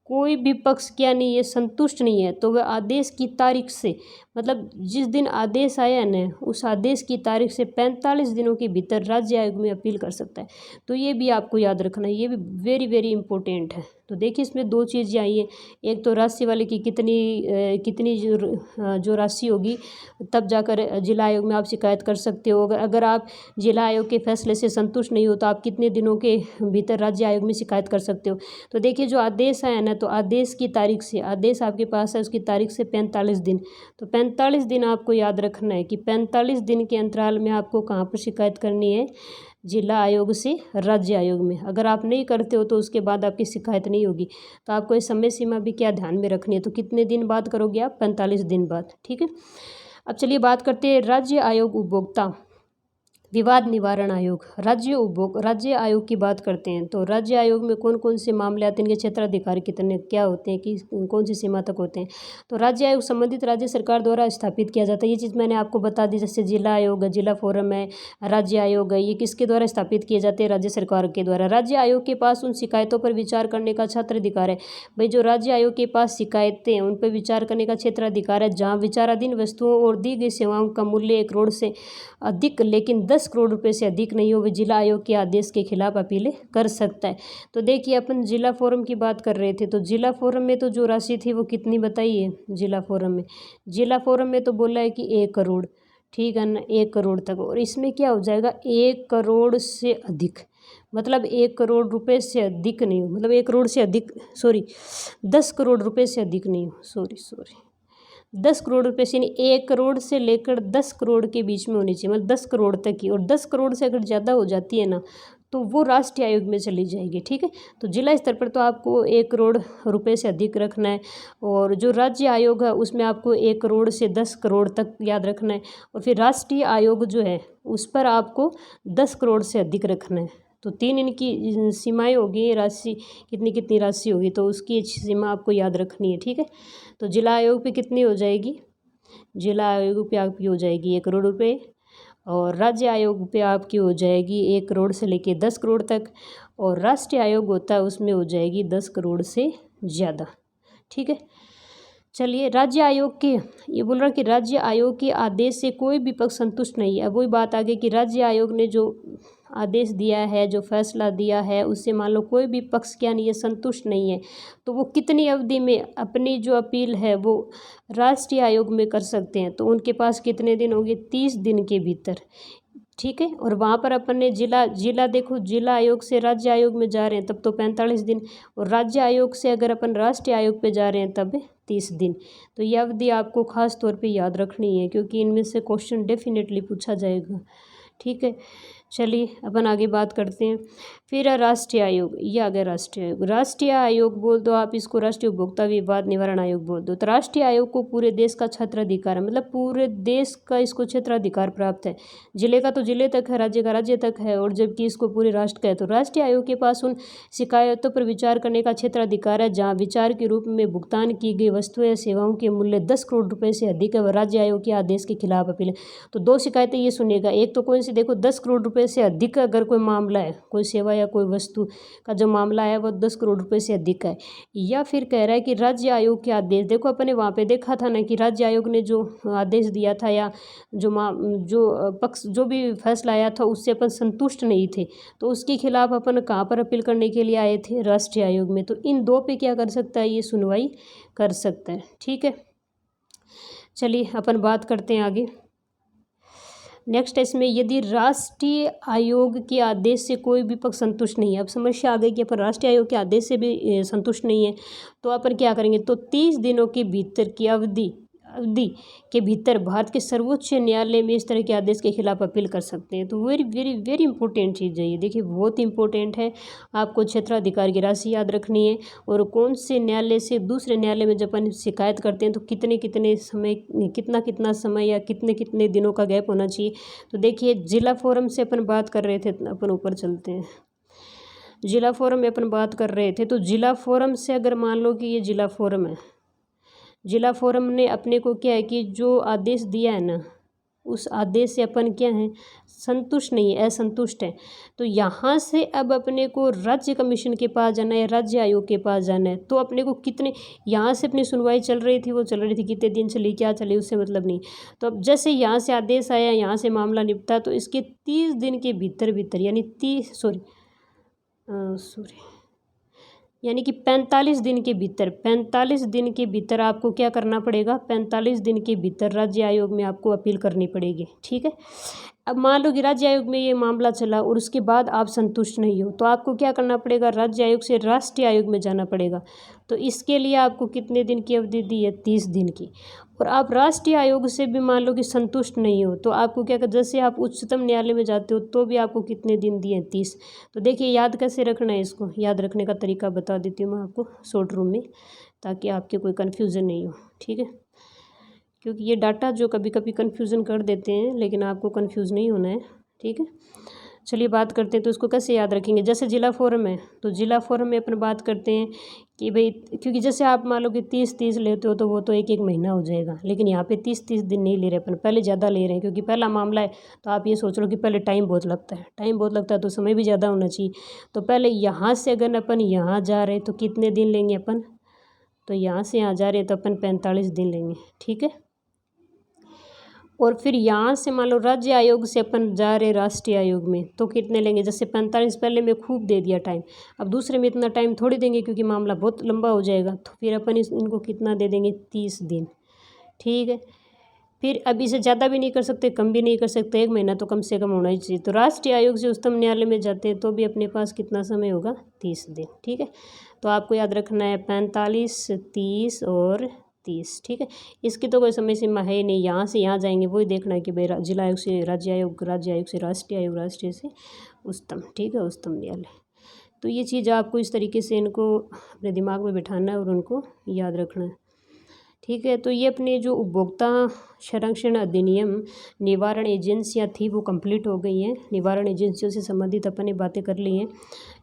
कोई भी पक्ष क्या नहीं है, संतुष्ट नहीं है, तो वह आदेश की तारीख से, मतलब जिस दिन आदेश आया है ना, उस आदेश की तारीख से 45 दिनों के भीतर राज्य आयोग में अपील कर सकता है। तो ये भी आपको याद रखना है, ये भी वेरी वेरी इंपॉर्टेंट है। तो देखिए इसमें 2 चीज़ें आई हैं, एक तो राशि वाले की कितनी जो राशि होगी, तब जाकर जिला आयोग में आप शिकायत कर सकते हो। अगर आप जिला आयोग के फैसले से संतुष्ट नहीं हो तो आप कितने दिनों के भीतर राज्य आयोग में शिकायत कर सकते हो। तो देखिए जो आदेश आया ना, तो आदेश की तारीख से, आदेश आपके पास है उसकी तारीख से 45 दिन, तो 45 दिन आपको याद रखना है कि 45 दिन के अंतराल में आपको कहाँ पर शिकायत करनी है, जिला आयोग से राज्य आयोग में। अगर आप नहीं करते हो तो उसके बाद आपकी शिकायत नहीं होगी। तो आपको ये समय सीमा भी क्या ध्यान में रखनी है, तो कितने दिन बाद करोगे आप, 45 दिन बाद, ठीक है। अब चलिए बात करते हैं राज्य आयोग उपभोक्ता विवाद निवारण आयोग। राज्य आयोग की बात करते हैं तो राज्य आयोग में कौन कौन से मामले आते हैं, इनके क्षेत्राधिकार कितने क्या होते हैं, कि कौन सी सीमा तक होते हैं। तो राज्य आयोग संबंधित राज्य सरकार द्वारा स्थापित किया जाता है। ये चीज़ मैंने आपको बता दी, जैसे जिला आयोग है, जिला फोरम है, राज्य आयोग है, ये किसके द्वारा स्थापित किए जाते हैं, राज्य सरकार के द्वारा। राज्य आयोग के पास उन शिकायतों पर विचार करने का क्षेत्राधिकार है। भाई जो राज्य आयोग के पास शिकायतें हैं उन पर विचार करने का क्षेत्राधिकार है। जहाँ विचाराधीन वस्तुओं और दी गई सेवाओं का मूल्य 1 करोड़ से अधिक लेकिन 10 करोड़ रुपए से अधिक नहीं हो, वे जिला आयोग के आदेश के खिलाफ अपील कर सकता है। तो देखिए अपन जिला फोरम की बात कर रहे थे, तो जिला फोरम में तो जो राशि थी वो कितनी बताइए। जिला फोरम में तो बोला है कि 1 करोड़, ठीक है ना, 1 करोड़ तक। और इसमें क्या हो जाएगा, 1 करोड़ से अधिक, मतलब 1 करोड़ रुपए से अधिक नहीं हो, मतलब 1 करोड़ से अधिक 10 करोड़ रुपए से अधिक नहीं हो, 10 करोड़ रुपए से, यानी 1 करोड़ से लेकर 10 करोड़ के बीच में होनी चाहिए, मतलब 10 करोड़ तक की। और 10 करोड़ से अगर ज़्यादा हो जाती है ना तो वो राष्ट्रीय आयोग में चली जाएगी, ठीक है। तो जिला स्तर पर तो आपको 1 करोड़ रुपए से अधिक रखना है, और जो राज्य आयोग है उसमें आपको 1 करोड़ से 10 करोड़ तक याद रखना है, और फिर राष्ट्रीय आयोग जो है उस पर आपको 10 करोड़ से अधिक रखना है। तो 3 इनकी सीमाएँ होगी, राशि कितनी कितनी राशि होगी, तो उसकी सीमा आपको याद रखनी है, ठीक है। तो जिला आयोग पे कितनी हो जाएगी, जिला आयोग पे आपकी हो जाएगी 1 करोड़ रुपए, और राज्य आयोग पे आपकी हो जाएगी 1 करोड़ से लेके 10 करोड़ तक, और राष्ट्रीय आयोग होता है उसमें हो जाएगी 10 करोड़ से ज़्यादा, ठीक है। चलिए राज्य आयोग के, ये बोल रहा कि राज्य आयोग के आदेश से कोई भी पक्ष संतुष्ट नहीं है। अब वही बात आ गई कि राज्य आयोग ने जो आदेश दिया है, जो फैसला दिया है, उससे मान लो कोई भी पक्ष क्या नहीं है, संतुष्ट नहीं है, तो वो कितनी अवधि में अपनी जो अपील है वो राष्ट्रीय आयोग में कर सकते हैं। तो उनके पास कितने दिन होंगे, 30 दिन के भीतर, ठीक है। और वहाँ पर अपन ने जिला देखो, जिला आयोग से राज्य आयोग में जा रहे हैं तब तो 45 दिन, और राज्य आयोग से अगर अपन राष्ट्रीय आयोग पे जा रहे हैं तब 30 दिन। तो यह अवधि आपको खास तौर पे याद रखनी है, क्योंकि इनमें से क्वेश्चन डेफिनेटली पूछा जाएगा, ठीक है। चलिए अपन आगे बात करते हैं। फिर राष्ट्रीय आयोग, ये आ गया राष्ट्रीय आयोग। राष्ट्रीय आयोग बोल दो आप इसको, राष्ट्रीय उपभोक्ता विवाद निवारण आयोग बोल दो। तो राष्ट्रीय आयोग को पूरे देश का क्षेत्राधिकार है, मतलब पूरे देश का इसको क्षेत्राधिकार प्राप्त है। जिले का तो जिले तक है, राज्य का राज्य तक है, और जबकि इसको पूरे राष्ट्र का है। तो राष्ट्रीय आयोग के पास उन शिकायतों पर विचार करने का क्षेत्राधिकार है जहाँ विचार के रूप में भुगतान की गई वस्तुएं या सेवाओं के मूल्य 10 करोड़ रुपए से अधिक है, वह राज्य आयोग के आदेश के खिलाफ अपील है। तो 2 शिकायतें ये सुनेगा, एक तो कौन सी, देखो 10 करोड़ रुपए से अधिक अगर कोई मामला है, कोई सेवा या कोई वस्तु का जो मामला है वो 10 करोड़ रुपए से अधिक है, या फिर कह रहा है कि राज्य आयोग के आदेश, देखो अपने वहाँ पे देखा था ना कि राज्य आयोग ने जो आदेश दिया था या जो पक्ष जो भी फैसला आया था उससे अपन संतुष्ट नहीं थे, तो उसके खिलाफ अपन कहाँ पर अपील करने के लिए आए थे, राष्ट्रीय आयोग में। तो इन 2 पे क्या कर सकता है, ये सुनवाई कर सकता है, ठीक है। चलिए अपन बात करते हैं आगे। नेक्स्ट है इसमें, यदि राष्ट्रीय आयोग के आदेश से कोई भी पक्ष संतुष्ट नहीं है। अब समस्या आ गई कि अपन राष्ट्रीय आयोग के आदेश से भी संतुष्ट नहीं है, तो अपन क्या करेंगे, तो 30 दिनों के भीतर की अवधि के भीतर भारत के सर्वोच्च न्यायालय में इस तरह के आदेश के खिलाफ अपील कर सकते हैं। तो वेरी वेरी वेरी इंपॉर्टेंट चीज़ है ये, देखिए बहुत इंपॉर्टेंट है। आपको क्षेत्राधिकार की राशि याद रखनी है, और कौन से न्यायालय से दूसरे न्यायालय में जब अपन शिकायत करते हैं तो कितने समय, कितना समय या कितने दिनों का गैप होना चाहिए। तो देखिए जिला फोरम से अपन बात कर रहे थे, अपन ऊपर चलते हैं। जिला फोरम में अपन बात कर रहे थे, तो जिला फोरम से अगर मान लो कि ये जिला फोरम है, जिला फोरम ने अपने को क्या है कि जो आदेश दिया है ना, उस आदेश से अपन क्या है, संतुष्ट नहीं है, असंतुष्ट है। तो यहाँ से अब अपने को राज्य कमीशन के पास जाना है, राज्य आयोग के पास जाना है। तो अपने को कितने, यहाँ से अपनी सुनवाई चल रही थी, वो चल रही थी, कितने दिन चली क्या चली उससे मतलब नहीं। तो अब जैसे यहाँ से आदेश आया, यहाँ से मामला निपटा, तो इसके 30 दिन के भीतर यानी 45 दिन के भीतर, 45 दिन के भीतर आपको क्या करना पड़ेगा, 45 दिन के भीतर राज्य आयोग में आपको अपील करनी पड़ेगी, ठीक है। अब मान लो कि राज्य आयोग में ये मामला चला और उसके बाद आप संतुष्ट नहीं हो, तो आपको क्या करना पड़ेगा, राज्य आयोग से राष्ट्रीय आयोग में जाना पड़ेगा। तो इसके लिए आपको कितने दिन की अवधि दी है, 30 दिन की। और आप राष्ट्रीय आयोग से भी मान लो कि संतुष्ट नहीं हो, तो आपको क्या कर, जैसे आप उच्चतम न्यायालय में जाते हो तो भी आपको कितने दिन दिए हैं, 30। तो देखिए याद कैसे रखना है, इसको याद रखने का तरीका बता देती हूँ मैं आपको शॉर्ट रूम में, ताकि आपके कोई कन्फ्यूज़न नहीं हो, ठीक है। क्योंकि ये डाटा जो कभी कभी कन्फ्यूज़न कर देते हैं, लेकिन आपको कन्फ्यूज़ नहीं होना है, ठीक है। चलिए बात करते हैं तो इसको कैसे याद रखेंगे। जैसे जिला फोरम है तो जिला फोरम में अपन बात करते हैं कि भाई, क्योंकि जैसे आप मान लो कि 30-30 लेते हो तो वो तो एक एक महीना हो जाएगा, लेकिन यहाँ पे 30-30 दिन नहीं ले रहे अपन, पहले ज़्यादा ले रहे हैं क्योंकि पहला मामला है। तो आप ये सोच लो कि पहले टाइम बहुत लगता है तो समय भी ज़्यादा होना चाहिए। तो पहले यहाँ से अगर अपन यहाँ जा रहे हैं तो कितने दिन लेंगे अपन, तो यहाँ से यहाँ जा रहे हैं तो अपन 45 दिन लेंगे, ठीक है। और फिर यहाँ से मान लो राज्य आयोग से अपन जा रहे राष्ट्रीय आयोग में तो कितने लेंगे, जैसे 45 पहले में खूब दे दिया टाइम, अब दूसरे में इतना टाइम थोड़ी देंगे क्योंकि मामला बहुत लंबा हो जाएगा। तो फिर अपन इनको कितना दे देंगे, 30 दिन, ठीक है। फिर अब इसे ज़्यादा भी नहीं कर सकते, कम भी नहीं कर सकते, 1 महीना तो कम से कम होना ही चाहिए। तो राष्ट्रीय आयोग से उच्चतम न्यायालय में जाते हैं तो भी अपने पास कितना समय होगा, 30 दिन, ठीक है। तो आपको याद रखना है 45, 30 और 30, ठीक है। इसकी तो कोई समय सीमा है नहीं, यहाँ से यहाँ जाएंगे वही देखना है कि भाई जिला आयोग से राज्य आयोग, राज्य आयोग से राष्ट्रीय आयोग, राष्ट्रीय से उच्चतम, ठीक है, उच्चतम न्यायालय। तो ये चीज़ आपको इस तरीके से इनको अपने दिमाग में बिठाना है और उनको याद रखना है, ठीक है। तो ये अपने जो उपभोक्ता संरक्षण अधिनियम निवारण एजेंसियाँ थी वो कंप्लीट हो गई हैं। निवारण एजेंसियों से संबंधित अपन ने बातें कर ली हैं,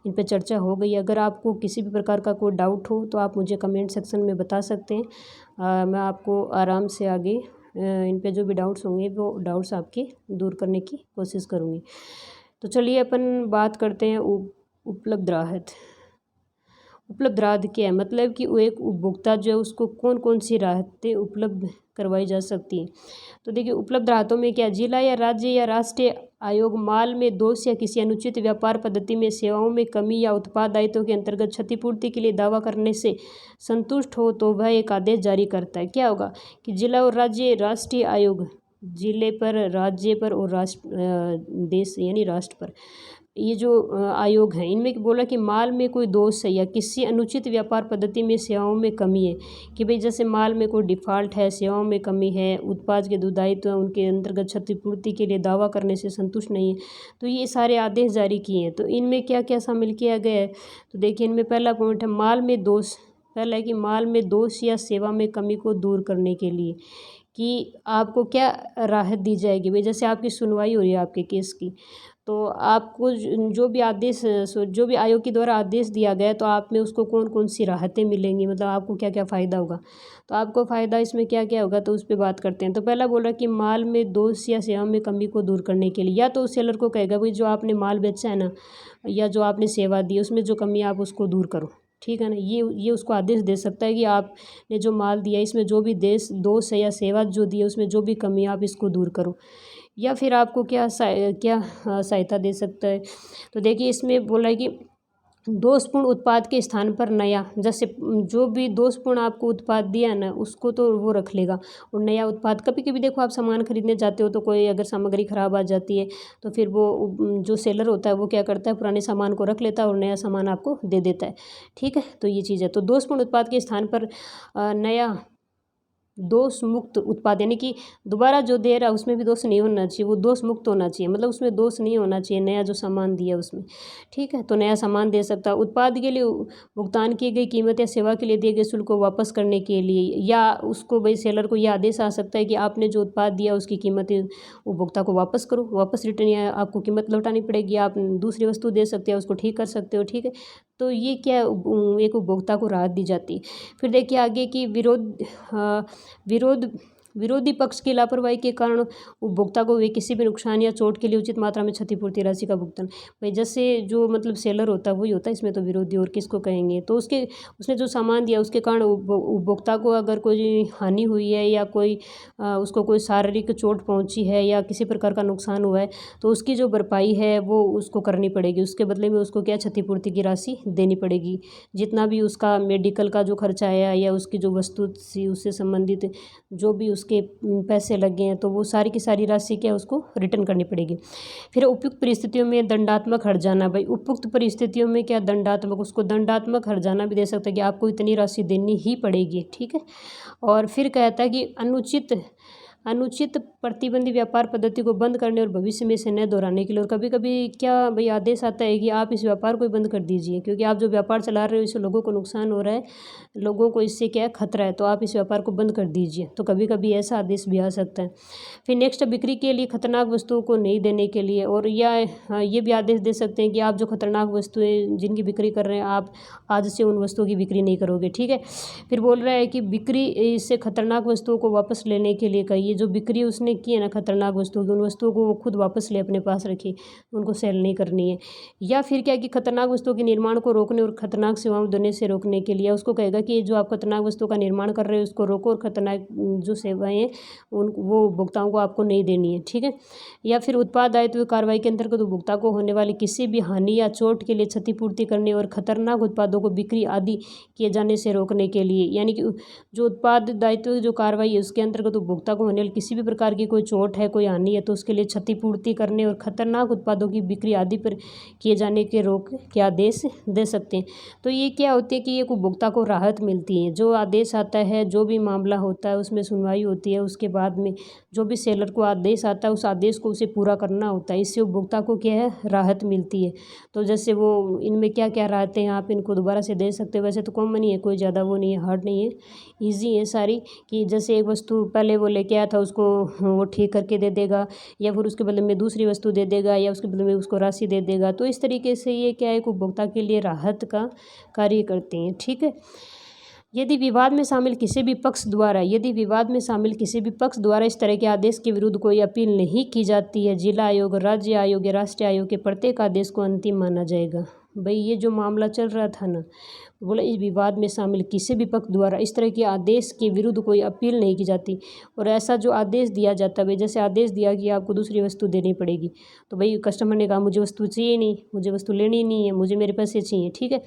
इन पे चर्चा हो गई। अगर आपको किसी भी प्रकार का कोई डाउट हो तो आप मुझे कमेंट सेक्शन में बता सकते हैं। मैं आपको आराम से आगे इन पे जो भी डाउट्स होंगे वो डाउट्स आपके दूर करने की कोशिश करूँगी। तो चलिए अपन बात करते हैं उपलब्ध राहत। उपलब्ध राहत क्या है, मतलब कि वो एक उपभोक्ता जो है उसको कौन कौन सी राहतें उपलब्ध करवाई जा सकती हैं। तो देखिए उपलब्ध राहतों में क्या, जिला या राज्य या राष्ट्रीय आयोग माल में दोष या किसी अनुचित व्यापार पद्धति में, सेवाओं में कमी या उत्पाद दायित्व के अंतर्गत क्षतिपूर्ति के लिए दावा करने से संतुष्ट हो तो वह एक आदेश जारी करता है। क्या होगा कि जिला और राज्य राष्ट्रीय आयोग, जिले पर, राज्य पर और देश यानी राष्ट्र पर ये जो आयोग हैं, इनमें बोला कि माल में कोई दोष है या किसी अनुचित व्यापार पद्धति में, सेवाओं में कमी है, कि भाई जैसे माल में कोई डिफ़ॉल्ट है, सेवाओं में कमी है, उत्पाद के दायित्व उनके अंतर्गत क्षतिपूर्ति के लिए दावा करने से संतुष्ट नहीं है, तो ये सारे आदेश जारी किए हैं। तो इनमें क्या क्या शामिल किया गया है, तो देखिए इनमें पहला पॉइंट है माल में दोष। पहला है कि माल में दोष या सेवा में कमी को दूर करने के लिए कि आपको क्या राहत दी जाएगी। भाई जैसे आपकी सुनवाई हो रही है आपके केस की, तो आपको जो भी आदेश, जो भी आयोग के द्वारा आदेश दिया गया है तो आप में उसको कौन कौन सी राहतें मिलेंगी, मतलब आपको क्या क्या फ़ायदा होगा। तो आपको फ़ायदा इसमें क्या क्या होगा, तो उस पर बात करते हैं। तो पहला बोल रहा है कि माल में दोष या सेवा में कमी को दूर करने के लिए, या तो सेलर को कहेगा भाई जो आपने माल बेचा है ना, या जो आपने सेवा दी उसमें जो कमी आप उसको दूर करो, ठीक है ना। ये उसको आदेश दे सकता है कि आपने जो माल दिया इसमें जो भी दोष है या सेवा जो दी है उसमें जो भी कमी आप इसको दूर करो। या फिर आपको क्या सहायता दे सकता है, तो देखिए इसमें बोला है कि दोषपूर्ण उत्पाद के स्थान पर नया, जैसे जो भी दोषपूर्ण आपको उत्पाद दिया है ना उसको तो वो रख लेगा, और नया उत्पाद, कभी कभी देखो आप सामान खरीदने जाते हो तो कोई अगर सामग्री खराब आ जाती है तो फिर वो जो सेलर होता है वो क्या करता है, पुराने सामान को रख लेता है और नया सामान आपको दे देता है, ठीक है। तो ये चीज़ है। तो दोषपूर्ण उत्पाद के स्थान पर नया दोष मुक्त उत्पाद, यानी कि दोबारा जो दे रहा है उसमें भी दोष नहीं होना चाहिए, वो दोष मुक्त होना चाहिए, मतलब उसमें दोष नहीं होना चाहिए नया जो सामान दिया उसमें, ठीक है। तो नया सामान दे सकता है। उत्पाद के लिए भुगतान की गई कीमत या सेवा के लिए दिए गए शुल्क को वापस करने के लिए, या उसको भाई सेलर को यह आदेश आ सकता है कि आपने जो उत्पाद दिया उसकी कीमत उपभोक्ता को वापस करो, वापस रिटर्न, या आपको कीमत लौटानी पड़ेगी, आप दूसरी वस्तु दे सकते हैं उसको ठीक कर सकते हो, ठीक है। तो ये क्या एक उपभोक्ता को राहत दी जाती है। फिर देखिए आगे की विरोधी पक्ष की लापरवाही के कारण उपभोक्ता को वे किसी भी नुकसान या चोट के लिए उचित मात्रा में क्षतिपूर्ति राशि का भुगतान। भाई जैसे जो मतलब सेलर होता है वही होता है इसमें, तो विरोधी और किसको कहेंगे, तो उसने जो सामान दिया उसके कारण उपभोक्ता को अगर कोई हानि हुई है या कोई उसको कोई शारीरिक चोट पहुंची है या किसी प्रकार का नुकसान हुआ है तो उसकी जो भरपाई है वो उसको करनी पड़ेगी, उसके बदले में उसको क्या क्षतिपूर्ति की राशि देनी पड़ेगी। जितना भी उसका मेडिकल का जो खर्चा आया या उसकी जो वस्तु थी उससे संबंधित जो भी उसके पैसे लगे हैं तो वो सारी की सारी राशि क्या उसको रिटर्न करनी पड़ेगी। फिर उपयुक्त परिस्थितियों में दंडात्मक हर्जाना, भाई उपयुक्त परिस्थितियों में क्या दंडात्मक, उसको दंडात्मक हर्जाना भी दे सकता है कि आपको इतनी राशि देनी ही पड़ेगी, ठीक है। और फिर कहता है कि अनुचित अनुचित प्रतिबंधी व्यापार पद्धति को बंद करने और भविष्य में इसे न दोहराने के लिए। और कभी कभी क्या भाई आदेश आता है कि आप इस व्यापार को ही बंद कर दीजिए, क्योंकि आप जो व्यापार चला रहे हो इससे लोगों को नुकसान हो रहा है, लोगों को इससे क्या खतरा है, तो आप इस व्यापार को बंद कर दीजिए। तो कभी कभी ऐसा आदेश भी आ सकता है। फिर नेक्स्ट, बिक्री के लिए खतरनाक वस्तुओं को नहीं देने के लिए, और या ये भी आदेश दे सकते हैं कि आप जो खतरनाक वस्तुएं जिनकी बिक्री कर रहे हैं आप आज से उन वस्तुओं की बिक्री नहीं करोगे। ठीक है। फिर बोल रहा है कि बिक्री से खतरनाक वस्तुओं को वापस लेने के लिए कहिए। जो बिक्री उसने की है ना खतरनाक वस्तुओं की, उन वस्तुओं को वो खुद वापस ले, अपने पास रखिए, उनको सेल नहीं करनी है। या फिर क्या कि खतरनाक वस्तुओं के निर्माण को रोकने और खतरनाक सेवाओं देने से रोकने के लिए उसको कहेगा कि जो आप खतरनाक वस्तुओं का निर्माण कर रहे हो उसको रोको, और खतरनाक जो सेवाएं हैं उन वो उपभोक्ताओं को आपको नहीं देनी है। ठीक है। या फिर उत्पाद दायित्व कार्रवाई के अंतर्गत उपभोक्ता को होने वाली किसी भी हानि या चोट के लिए क्षतिपूर्ति करने और खतरनाक उत्पादों को बिक्री आदि किए जाने से रोकने के लिए, यानी कि जो उत्पाद दायित्व जो कार्रवाई है उसके अंतर्गत उपभोक्ता को होने वाली किसी भी प्रकार की कोई चोट है, कोई हानि है, तो उसके लिए क्षतिपूर्ति करने और खतरनाक उत्पादों की बिक्री आदि पर किए जाने के रोक के आदेश दे सकते हैं। तो ये क्या होते हैं कि एक उपभोक्ता को राहत मिलती है। जो आदेश आता है, जो भी मामला होता है उसमें सुनवाई होती है, उसके बाद में जो भी सेलर को आदेश आता है उस आदेश को उसे पूरा करना होता है। इससे उपभोक्ता को क्या है, राहत मिलती है। तो जैसे वो इनमें क्या क्या राहतें हैं आप इनको दोबारा से दे सकते हो। वैसे तो कॉमन ही है, कोई ज़्यादा वो नहीं है, हार्ड नहीं है, ईजी है सारी। कि जैसे एक वस्तु पहले वो लेके आया था उसको वो ठीक करके दे देगा, या फिर उसके बदले में दूसरी वस्तु दे देगा, या उसके बदले में उसको राशि दे देगा। तो इस तरीके से ये क्या है, उपभोक्ता के लिए राहत का कार्य करते हैं। ठीक है। यदि विवाद में शामिल किसी भी पक्ष द्वारा इस तरह के आदेश के विरुद्ध कोई अपील नहीं की जाती है, जिला आयोग, राज्य आयोग या राष्ट्रीय आयोग के प्रत्येक आदेश को अंतिम माना जाएगा। भाई ये जो मामला चल रहा था ना, बोला इस विवाद में शामिल किसी भी पक्ष द्वारा इस तरह के आदेश के विरुद्ध कोई अपील नहीं की जाती। और ऐसा जो आदेश दिया जाता है, भाई जैसे आदेश दिया कि आपको दूसरी वस्तु देनी पड़ेगी, तो भाई कस्टमर ने कहा मुझे वस्तु चाहिए नहीं, मुझे वस्तु लेनी नहीं है, मुझे मेरे पैसे चाहिए। ठीक है।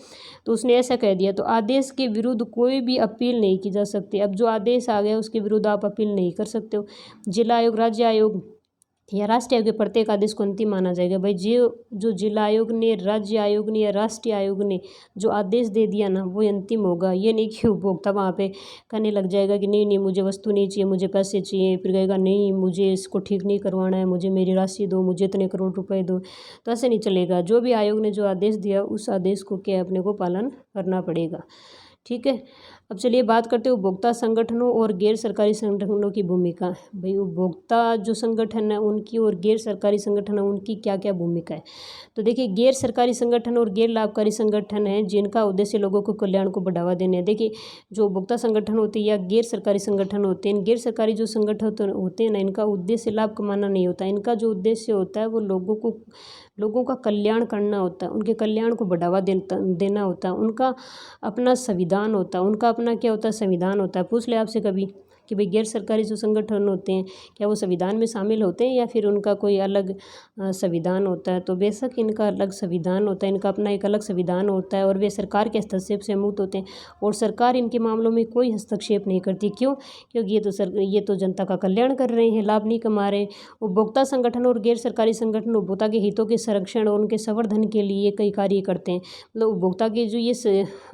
तो उसने ऐसा कह दिया, तो आदेश के विरुद्ध कोई भी अपील नहीं की जा सकती। अब जो आदेश आ गया उसके विरुद्ध आप अपील नहीं कर सकते हो। जिला आयोग, राज्य आयोग या राष्ट्रीय आयोग के प्रत्येक आदेश को अंतिम माना जाएगा। भाई जो जिला आयोग ने, राज्य आयोग ने या राष्ट्रीय आयोग ने जो आदेश दे दिया ना वो अंतिम होगा। ये नहीं कि उपभोक्ता वहाँ पे कहने लग जाएगा कि नहीं नहीं मुझे वस्तु नहीं चाहिए, मुझे पैसे चाहिए, फिर कहेगा नहीं मुझे इसको ठीक नहीं करवाना है, मुझे मेरी राशि दो, मुझे इतने करोड़ रुपए दो। तो ऐसे नहीं चलेगा। जो भी आयोग ने जो आदेश दिया उस आदेश को क्या अपने को पालन करना पड़ेगा। ठीक है। अब चलिए बात करते हैं उपभोक्ता संगठनों और गैर सरकारी संगठनों की भूमिका। भाई उपभोक्ता जो संगठन है उनकी और गैर सरकारी संगठन है उनकी क्या क्या भूमिका है। तो देखिए गैर सरकारी संगठन और गैर लाभकारी संगठन हैं जिनका उद्देश्य लोगों को कल्याण को बढ़ावा देने है। देखिए जो उपभोक्ता संगठन होते हैं या गैर सरकारी संगठन होते हैं, गैर सरकारी जो संगठन होते हैं ना, इनका उद्देश्य लाभ कमाना नहीं होता। इनका जो उद्देश्य होता है वो लोगों का कल्याण करना होता है, उनके कल्याण को बढ़ावा देना होता है। उनका अपना संविधान होता है, उनका अपना क्या होता है, संविधान होता है। पूछ ले आपसे कभी कि भाई गैर सरकारी जो संगठन होते हैं क्या वो संविधान में शामिल होते हैं या फिर उनका कोई अलग संविधान होता है। तो बेशक इनका अलग संविधान होता है, इनका अपना एक अलग संविधान होता है और वे सरकार के हस्तक्षेप से मुक्त होते हैं और सरकार इनके मामलों में कोई हस्तक्षेप नहीं करती। क्यों? क्योंकि ये तो जनता का कल्याण कर रहे हैं, लाभ नहीं कमा रहे। उपभोक्ता संगठन और गैर सरकारी संगठन उपभोक्ता के हितों के संरक्षण और उनके संवर्धन के लिए कई कार्य करते हैं। मतलब उपभोक्ता के जो ये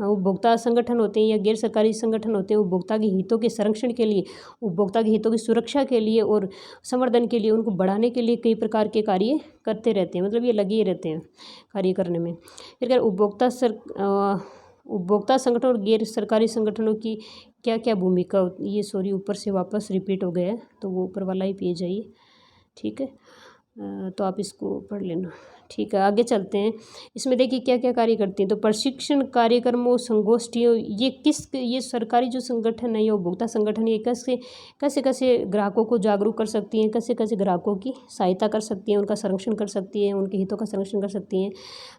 उपभोक्ता संगठन होते हैं या गैर सरकारी संगठन होते हैं, उपभोक्ता के हितों के संरक्षण के लिए, उपभोक्ता के हितों की सुरक्षा के लिए और संवर्धन के लिए, उनको बढ़ाने के लिए कई प्रकार के कार्य करते रहते हैं। मतलब ये लगे ही रहते हैं कार्य करने में। फिर अगर उपभोक्ता संगठन और गैर सरकारी संगठनों की क्या क्या भूमिका होती है, ये सॉरी ऊपर से वापस रिपीट हो गया है तो वो ऊपर वाला ही पेज है ये। ठीक है। तो आप इसको पढ़ लेना। ठीक है, आगे चलते हैं। इसमें देखिए क्या क्या कार्य करती हैं। तो प्रशिक्षण कार्यक्रमों, संगोष्ठियों, ये सरकारी जो संगठन है या उपभोक्ता संगठन ये कैसे ग्राहकों को जागरूक कर सकती हैं, कैसे ग्राहकों की सहायता कर सकती हैं, उनका संरक्षण कर सकती हैं, उनके हितों का संरक्षण कर सकती हैं।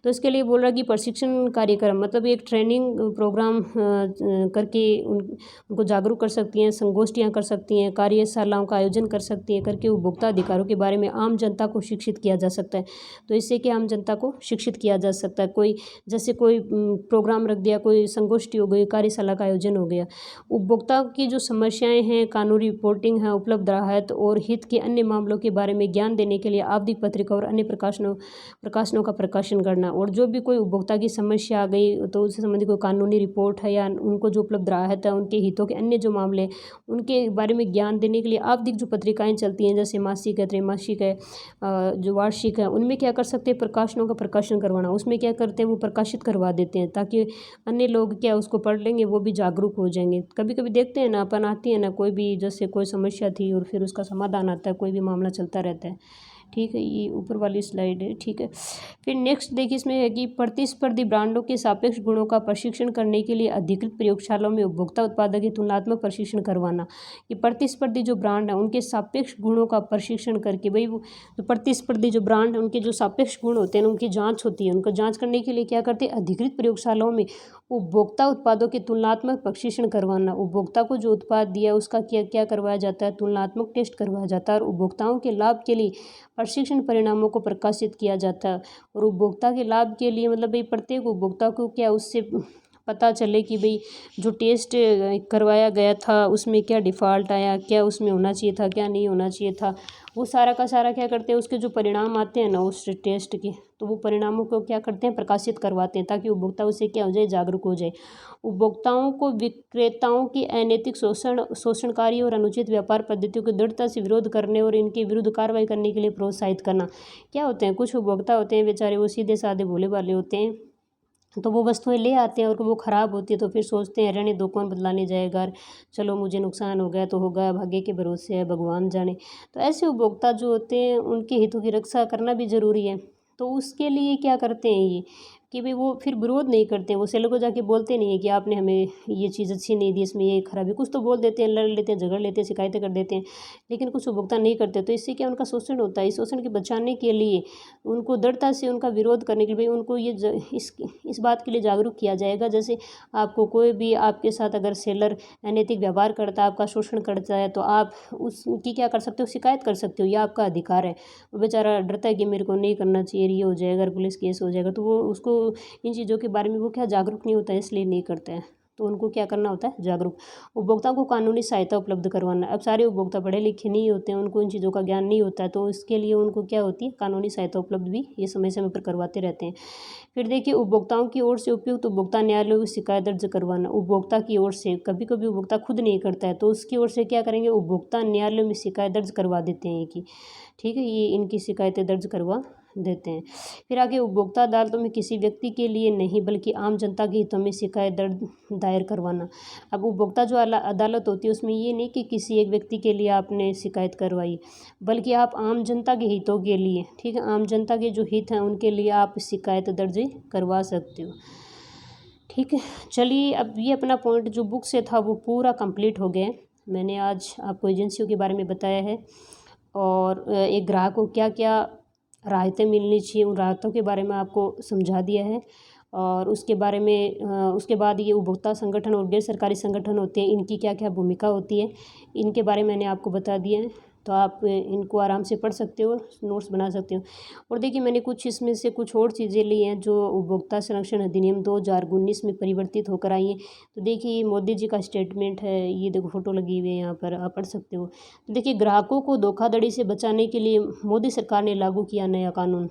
तो इसके लिए बोल रहा कि प्रशिक्षण कार्यक्रम मतलब एक ट्रेनिंग प्रोग्राम करके उनको जागरूक कर सकती हैं, संगोष्ठियाँ कर सकती हैं, कार्यशालाओं का आयोजन कर सकती हैं करके उपभोक्ता अधिकारों के बारे में आम जनता को शिक्षित किया जा सकता है। तो इससे जिससे कि आम जनता को शिक्षित किया जा सकता है। कोई जैसे कोई प्रोग्राम रख दिया, कोई संगोष्ठी हो गई, कार्यशाला का आयोजन हो गया। उपभोक्ताओं की जो समस्याएं हैं, कानूनी रिपोर्टिंग है, उपलब्ध राहत और हित के अन्य मामलों के बारे में ज्ञान देने के लिए आवधिक पत्रिका और अन्य प्रकाशनों का प्रकाशन करना। और जो भी कोई उपभोक्ता की समस्या आ गई तो उससे संबंधित कोई कानूनी रिपोर्ट है या उनको जो उपलब्ध राहत है, उनके हितों के अन्य जो मामले उनके बारे में ज्ञान देने के लिए आवधिक जो पत्रिकाएं चलती हैं, जैसे मासिक है, त्रैमासिक है, जो वार्षिक है, उनमें क्या कर सकते हैं, प्रकाशनों का प्रकाशन करवाना। उसमें क्या करते हैं, वो प्रकाशित करवा देते हैं ताकि अन्य लोग क्या उसको पढ़ लेंगे, वो भी जागरूक हो जाएंगे। कभी कभी देखते हैं ना, अपन आती है ना कोई भी, जैसे कोई समस्या थी और फिर उसका समाधान आता है, कोई भी मामला चलता रहता है। ठीक है, ये ऊपर वाली स्लाइड है। ठीक है, फिर नेक्स्ट देखिए इसमें है कि प्रतिस्पर्धी ब्रांडों के सापेक्ष गुणों का प्रशिक्षण करने के लिए अधिकृत प्रयोगशालाओं में उपभोक्ता उत्पादों की तुलनात्मक प्रशिक्षण करवाना। कि प्रतिस्पर्धी जो ब्रांड है उनके सापेक्ष गुणों का प्रशिक्षण करके, भाई वो जो प्रतिस्पर्धी जो ब्रांड है उनके जो सापेक्ष गुण होते हैं उनकी जाँच होती है। उनको जाँच करने के लिए क्या करते हैं, अधिकृत प्रयोगशालाओं में उपभोक्ता उत्पादों के तुलनात्मक प्रशिक्षण करवाना। उपभोक्ता को जो उत्पाद दिया उसका क्या क्या करवाया जाता है, तुलनात्मक टेस्ट करवाया जाता है और उपभोक्ताओं के लाभ के लिए प्रशिक्षण परिणामों को प्रकाशित किया जाता है। और उपभोक्ता के लाभ के लिए मतलब भाई प्रत्येक उपभोक्ता को क्या उससे पता चले कि भाई जो टेस्ट करवाया गया था उसमें क्या डिफ़ॉल्ट आया, क्या उसमें होना चाहिए था, क्या नहीं होना चाहिए था। वो सारा का सारा क्या करते हैं, उसके जो परिणाम आते हैं ना उस टेस्ट के, तो वो परिणामों को क्या करते हैं, प्रकाशित करवाते हैं ताकि उपभोक्ता उससे क्या हो जाए, जागरूक हो जाए। उपभोक्ताओं को विक्रेताओं की अनैतिक शोषणकारी और अनुचित व्यापार पद्धतियों की दृढ़ता से विरोध करने और इनके विरुद्ध कार्रवाई करने के लिए प्रोत्साहित करना। क्या होते हैं, कुछ उपभोक्ता होते हैं बेचारे, वो सीधे साधे भोले भाले होते हैं, तो वो वस्तुएं ले आते हैं और वो ख़राब होती है तो फिर सोचते हैं रहने दो, कौन बदलाने जाएगा, चलो मुझे नुकसान हो गया तो होगा, भाग्य के भरोसे है, भगवान जाने। तो ऐसे उपभोक्ता जो होते हैं उनके हितों की रक्षा करना भी ज़रूरी है। तो उसके लिए क्या करते हैं ये कि भाई वो फिर विरोध नहीं करते, वो सेलर को जाके बोलते नहीं है कि आपने हमें ये चीज़ अच्छी नहीं दी, इसमें ये खराबी, कुछ तो बोल देते हैं, लड़ लेते हैं, झगड़ लेते हैं, शिकायतें कर देते हैं, लेकिन कुछ उपभोक्ता नहीं करते। तो इससे क्या उनका शोषण होता है। इस शोषण के बचाने के लिए उनको दृढ़ता से उनका विरोध करने के लिए भाई उनको ये इस बात के लिए जागरूक किया जाएगा। जैसे आपको कोई भी आपके साथ अगर सेलर अनैतिक व्यवहार करता है, आपका शोषण करता है, तो आप उसकी क्या कर सकते हो, शिकायत कर सकते हो, यह आपका अधिकार है। वो बेचारा डरता है कि मेरे को नहीं करना चाहिए, ये हो जाएगा, अगर पुलिस केस हो जाएगा, तो वो उसको इन चीज़ों के बारे में वो क्या जागरूक नहीं होता है, इसलिए नहीं करते हैं। तो उनको क्या करना होता है, जागरूक। उपभोक्ताओं को कानूनी सहायता उपलब्ध करवाना। अब सारे उपभोक्ता पढ़े लिखे नहीं होते हैं, उनको इन चीज़ों का ज्ञान नहीं होता है, तो इसके लिए उनको क्या होती है, कानूनी सहायता उपलब्ध भी ये समय समय पर करवाते रहते हैं। फिर देखिए उपभोक्ताओं की ओर से उपयुक्त उपभोक्ता न्यायालयों में शिकायत दर्ज करवाना। उपभोक्ता की ओर से, कभी कभी उपभोक्ता खुद नहीं करता है तो उसकी ओर से क्या करेंगे, उपभोक्ता न्यायालयों में शिकायत दर्ज करवा देते हैं कि ठीक है, ये इनकी शिकायतें दर्ज करवा देते हैं। फिर आगे उपभोक्ता अदालतों में किसी व्यक्ति के लिए नहीं बल्कि आम जनता के हितों में शिकायत दायर करवाना। अब उपभोक्ता जो अदालत होती है उसमें ये नहीं कि किसी एक व्यक्ति के लिए आपने शिकायत करवाई, बल्कि आप आम जनता के हितों के लिए, ठीक है, आम जनता के जो हित हैं उनके लिए आप शिकायत दर्ज करवा सकते हो। ठीक है, चलिए अब ये अपना पॉइंट जो बुक से था वो पूरा कंप्लीट हो गया। मैंने आज आपको एजेंसियों के बारे में बताया है और एक ग्राहक को क्या क्या राहतें मिलनी चाहिए, उन राहतों के बारे में आपको समझा दिया है। और उसके बारे में उसके बाद ये उपभोक्ता संगठन और गैर सरकारी संगठन होते हैं, इनकी क्या क्या भूमिका होती है, इनके बारे में मैंने आपको बता दिया है। तो आप इनको आराम से पढ़ सकते हो, नोट्स बना सकते हो। और देखिए मैंने कुछ इसमें से कुछ और चीज़ें ली हैं जो उपभोक्ता संरक्षण अधिनियम 2019 में परिवर्तित होकर आई हैं। तो देखिए ये मोदी जी का स्टेटमेंट है, ये देखो फोटो लगी हुई है यहाँ पर, आप पढ़ सकते हो। तो देखिए ग्राहकों को धोखाधड़ी से बचाने के लिए मोदी सरकार ने लागू किया नया कानून।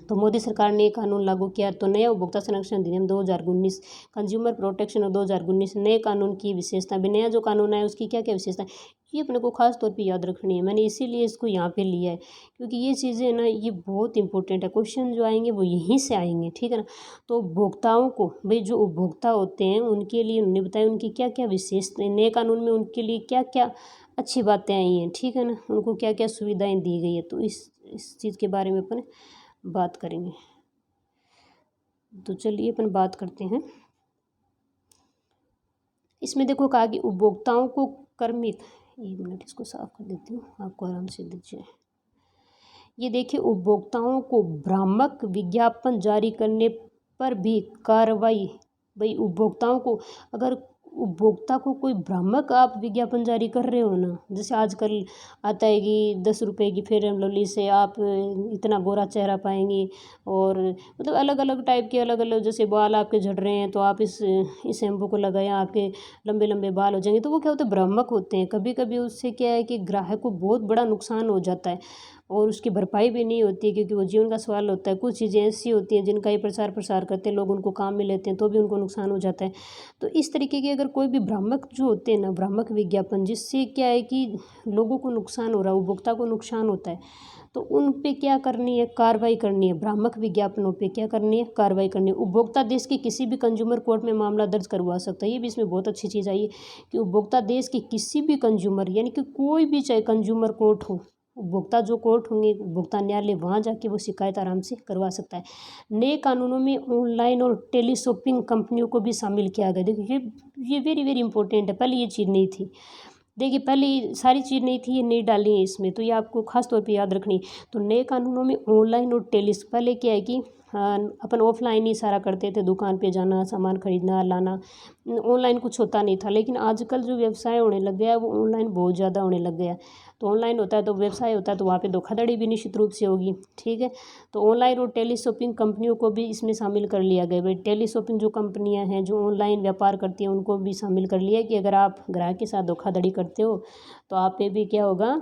तो मोदी सरकार ने कानून लागू किया, तो नया उपभोक्ता संरक्षण अधिनियम 2019 कंज्यूमर प्रोटेक्शन और 2019 नए कानून की विशेषता भी, नया जो कानून है उसकी क्या क्या विशेषता है, ये अपने को खास तौर पे याद रखनी है। मैंने इसीलिए इसको यहाँ पे लिया है क्योंकि ये चीज़ें ना ये बहुत इंपॉर्टेंट है, क्वेश्चन जो आएंगे वो यहीं से आएंगे, ठीक है ना। तो उपभोक्ताओं को, भाई जो उपभोक्ता होते हैं उनके लिए उन्होंने बताया उनकी क्या क्या विशेषताएं, नए कानून में उनके लिए क्या क्या अच्छी बातें आई हैं, ठीक है ना, उनको क्या क्या सुविधाएँ दी गई है। तो इस चीज़ के बारे में अपन बात करेंगे। तो चलिए अपन बात करते हैं। इसमें देखो कहा कि उपभोक्ताओं को क्रमिक, एक मिनट इसको साफ कर देती हूँ, आपको आराम से दीजिए। ये देखिए उपभोक्ताओं को भ्रामक विज्ञापन जारी करने पर भी कार्रवाई, भाई उपभोक्ताओं को अगर उपभोक्ता को कोई भ्रामक आप विज्ञापन जारी कर रहे हो ना, जैसे आजकल आता है कि 10 रुपये की फेयर एंड लवली से आप इतना गोरा चेहरा पाएंगे, और मतलब अलग अलग टाइप के, अलग अलग, जैसे बाल आपके झड़ रहे हैं तो आप इस शैम्पू को लगाएं, आपके लंबे लंबे बाल हो जाएंगे। तो वो क्या होता है, भ्रामक होते हैं। कभी कभी उससे क्या है कि ग्राहक को बहुत बड़ा नुकसान हो जाता है और उसकी भरपाई भी नहीं होती है, क्योंकि वो जीवन का सवाल होता है। कुछ चीज़ें ऐसी होती हैं जिनका ये प्रचार प्रसार करते हैं लोग, उनको काम में लेते हैं तो भी उनको नुकसान हो जाता है। तो इस तरीके के अगर कोई भी भ्रामक जो होते हैं ना, भ्रामक विज्ञापन, जिससे क्या है कि लोगों को नुकसान हो रहा है, उपभोक्ता को नुकसान होता है, तो उन पे क्या करनी है, कार्रवाई करनी है। भ्रामक विज्ञापनों पे क्या करनी है, कार्रवाई करनी है। उपभोक्ता देश के किसी भी कंज्यूमर कोर्ट में मामला दर्ज करवा सकता है। ये भी इसमें बहुत अच्छी चीज़ आई है कि उपभोक्ता देश के किसी भी कंज्यूमर, यानी कि कोई भी, चाहे कंज्यूमर कोर्ट हो, उपभोक्ता जो कोर्ट होंगे, उपभोक्ता न्यायालय, वहाँ जाके वो शिकायत आराम से करवा सकता है। नए कानूनों में ऑनलाइन और टेली शॉपिंग कंपनियों को भी शामिल किया गया। देखिए ये वेरी वेरी इंपॉर्टेंट है। पहले ये चीज़ नहीं थी, देखिए पहले ये सारी चीज़ नहीं थी, ये नहीं डाली है इसमें, तो ये आपको खास तौर पे याद रखनी। तो नए कानूनों में ऑनलाइन और टेली, पहले क्या है कि अपन ऑफलाइन ही सारा करते थे, दुकान पे जाना, सामान खरीदना लाना, ऑनलाइन कुछ होता नहीं था। लेकिन आजकल जो व्यवसाय होने लग गया है वो ऑनलाइन बहुत ज़्यादा होने लग गया है। तो ऑनलाइन होता है तो व्यवसाय होता है, तो वहाँ पे धोखाधड़ी भी निश्चित रूप से होगी। ठीक है, तो ऑनलाइन और टेली शॉपिंग कंपनियों को भी इसमें शामिल कर लिया गया। भाई टेली शॉपिंग जो कंपनियां हैं जो ऑनलाइन व्यापार करती हैं, उनको भी शामिल कर लिया कि अगर आप ग्राहक के साथ धोखाधड़ी करते हो तो आप पे भी क्या होगा,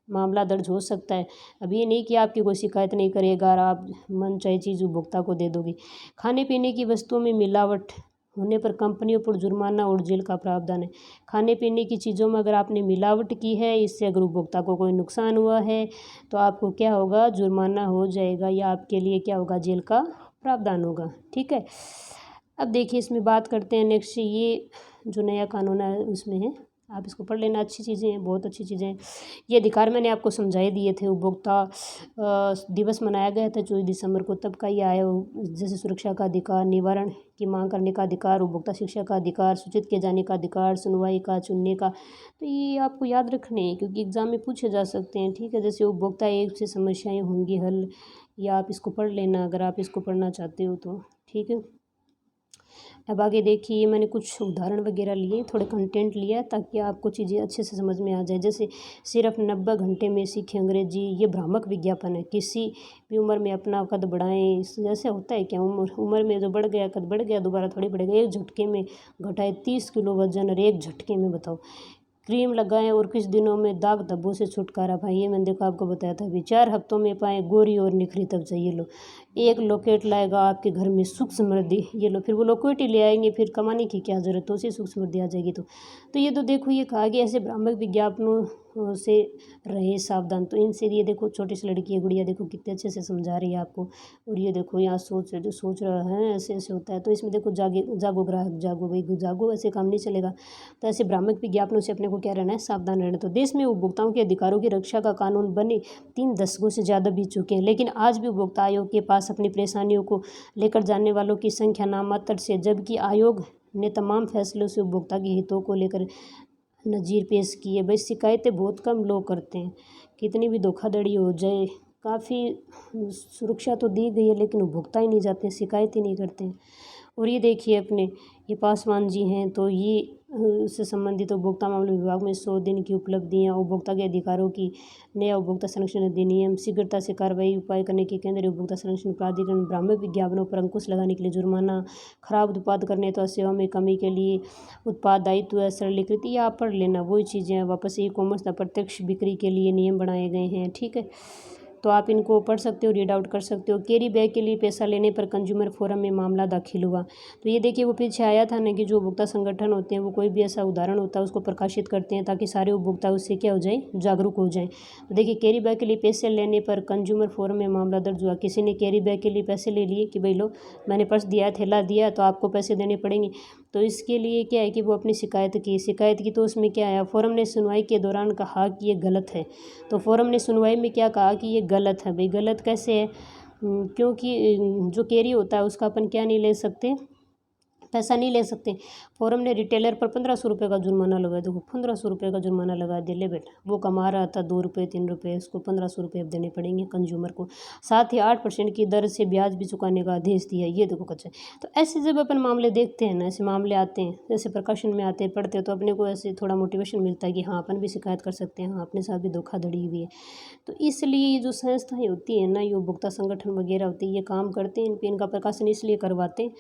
मामला दर्ज हो सकता है। अब ये नहीं कि आपकी कोई शिकायत नहीं करेगा और आप मन चाहे चीज़ उपभोक्ता को दे दोगे। खाने पीने की वस्तुओं में मिलावट होने पर कंपनियों पर जुर्माना और जेल का प्रावधान है। खाने पीने की चीज़ों में अगर आपने मिलावट की है, इससे अगर उपभोक्ता को कोई नुकसान हुआ है तो आपको क्या होगा, जुर्माना हो जाएगा, या आपके लिए क्या होगा, जेल का प्रावधान होगा। ठीक है, अब देखिए इसमें बात करते हैं नेक्स्ट, ये जो नया कानून है उसमें है, आप इसको पढ़ लेना, अच्छी चीज़ें हैं, बहुत अच्छी चीज़ें हैं। ये अधिकार मैंने आपको समझाए दिए थे। उपभोक्ता दिवस मनाया गया था 24 दिसंबर को, तब का ये आया जैसे सुरक्षा का अधिकार, निवारण की मांग करने का अधिकार, उपभोक्ता शिक्षा का अधिकार, सूचित किए जाने का अधिकार, सुनवाई का, चुनने का। तो ये आपको याद रखने हैं क्योंकि एग्जाम में पूछे जा सकते हैं। ठीक है, जैसे उपभोक्ता एक से समस्याएँ होंगी हल, या आप इसको पढ़ लेना अगर आप इसको पढ़ना चाहते हो तो। ठीक है, अब आगे देखिए, मैंने कुछ उदाहरण वगैरह लिए, थोड़े कंटेंट लिया ताकि आपको चीज़ें अच्छे से समझ में आ जाए। जैसे सिर्फ 90 घंटे में सीखे अंग्रेजी, ये भ्रामक विज्ञापन है। किसी भी उम्र में अपना कद बढ़ाएं, जैसे होता है क्या, उम्र में जो बढ़ गया कद बढ़ गया, दोबारा थोड़ी बढ़ेगा। एक झटके में घटाए 30 किलो वजन, और एक झटके में, बताओ। क्रीम लगाएं और कुछ दिनों में दाग धब्बों से छुटकारा पाएं। ये मैंने देखो आपको बताया था अभी। 4 हफ्तों में पाएं गोरी और निखरी त्वचा। ये लो, एक लॉकेट लाएगा आपके घर में सुख समृद्धि। ये लो, फिर वो लॉकेट ही ले आएंगे, फिर कमाने की क्या ज़रूरत, तो उसे सुख समृद्धि आ जाएगी। तो ये तो देखो, ये कहा गया ऐसे भ्रामक विज्ञापनों से रहे सावधान। तो इनसे ये देखो, छोटी सी लड़की है गुड़िया, देखो कितने अच्छे से समझा रही है आपको। और ये देखो यहाँ जो सोच रहा है ऐसे ऐसे होता है। तो इसमें देखो, जागो ग्राहक जागो, भाई जागो, ऐसे काम नहीं चलेगा। तो ऐसे भ्रामक विज्ञापनों से अपने को क्या रहना है, सावधान रहना। तो देश में उपभोक्ताओं के अधिकारों की रक्षा का कानून बने 3 दशकों से ज़्यादा बीत चुके हैं, लेकिन आज भी उपभोक्ता आयोग के पास अपनी परेशानियों को लेकर जाने वालों की संख्या नामात्र से, जबकि आयोग ने तमाम फैसलों से उपभोक्ता के हितों को लेकर नज़ीर पेश की है। भाई शिकायतें बहुत कम लोग करते हैं, कितनी भी धोखाधड़ी हो जाए, काफ़ी सुरक्षा तो दी गई है लेकिन उपभोक्ता ही नहीं जाते, शिकायत ही नहीं करते हैं। और ये देखिए अपने ये पासवान जी हैं, तो ये उससे संबंधित उपभोक्ता मामले विभाग में 100 दिन की उपलब्धियां, उपभोक्ता के अधिकारों की, नया उपभोक्ता संरक्षण अधिनियम, शीघ्रता से कार्रवाई उपाय करने के केंद्रीय उपभोक्ता संरक्षण प्राधिकरण, भ्रामक विज्ञापनों पर अंकुश लगाने के लिए जुर्माना, खराब उत्पाद करने तो सेवा में कमी के लिए उत्पाद दायित्व सरलीकृत। ये आप पढ़ लेना, वही चीज़ें वापस ई कॉमर्स अप्रत्यक्ष बिक्री के लिए नियम बनाए गए हैं। ठीक है, तो आप इनको पढ़ सकते हो, रीड आउट कर सकते हो। कैरी बैग के लिए पैसा लेने पर कंज्यूमर फोरम में मामला दाखिल हुआ। तो ये देखिए, वो पीछे आया था ना कि जो उपभोक्ता संगठन होते हैं वो कोई भी ऐसा उदाहरण होता है उसको प्रकाशित करते हैं ताकि सारे उपभोक्ता उससे क्या हो जाए, जागरूक हो जाएं। तो देखिए, कैरी बैग के लिए पैसे लेने पर कंज्यूमर फोरम में मामला दर्ज हुआ। किसी ने कैरी बैग के लिए पैसे ले लिए कि भाई लो, मैंने पर्स दिया, थैला दिया, तो आपको पैसे देने पड़ेंगे। तो इसके लिए क्या है कि वो अपनी शिकायत की, तो उसमें क्या आया, फोरम ने सुनवाई के दौरान कहा कि ये गलत है। तो फोरम ने सुनवाई में क्या कहा कि ये गलत है। भाई गलत कैसे है, क्योंकि जो कैरी होता है उसका अपन क्या नहीं ले सकते, पैसा नहीं ले सकते। फोरम ने रिटेलर पर 1500 रुपये का जुर्माना लगाया। देखो 1500 रुपये का जुर्माना लगा दिया, ले बेटा, वो कमा रहा था 2 रुपये 3 रुपये, उसको 1500 रुपये अब देने पड़ेंगे कंज्यूमर को। साथ ही 8% की दर से ब्याज भी चुकाने का आदेश दिया। ये देखो कच्चा। तो ऐसे जब अपन मामले देखते हैं ना, ऐसे मामले आते हैं, जैसे प्रकाशन में आते हैं, पढ़ते हैं, तो अपने को ऐसे थोड़ा मोटिवेशन मिलता है कि हाँ अपन भी शिकायत कर सकते हैं, हाँ अपने साथ भी धोखाधड़ी हुई है। तो इसलिए ये जो संस्थाएँ होती हैं ना, ये उपभोक्ता संगठन वगैरह होती है, ये काम करते हैं, इन पे इनका प्रकाशन इसलिए करवाते हैं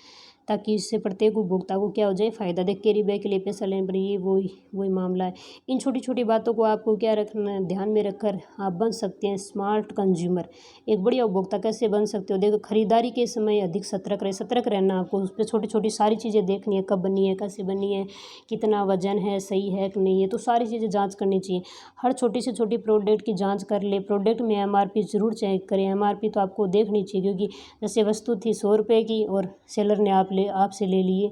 ताकि इससे प्रत्येक उपभोक्ता को क्या हो जाए, फ़ायदा। देख कैरी बैग के लिए पैसा लेने पर ये वही मामला है। इन छोटी छोटी बातों को आपको क्या रखना है, ध्यान में रखकर आप बन सकते हैं स्मार्ट कंज्यूमर, एक बढ़िया उपभोक्ता कैसे बन सकते हो। देखो खरीदारी के समय अधिक सतर्क रहना, आपको उस पर छोटी छोटी सारी चीज़ें देखनी है, कब बनी है, कैसे बनी है, कितना वजन है, सही है कि नहीं है, तो सारी चीज़ें जाँच करनी चाहिए। हर छोटी से छोटी प्रोडक्ट की जाँच कर ले। प्रोडक्ट में MRP ज़रूर चेक करें। MRP तो आपको देखनी चाहिए, क्योंकि जैसे वस्तु थी 100 रुपये की और सेलर ने आपसे ले लिए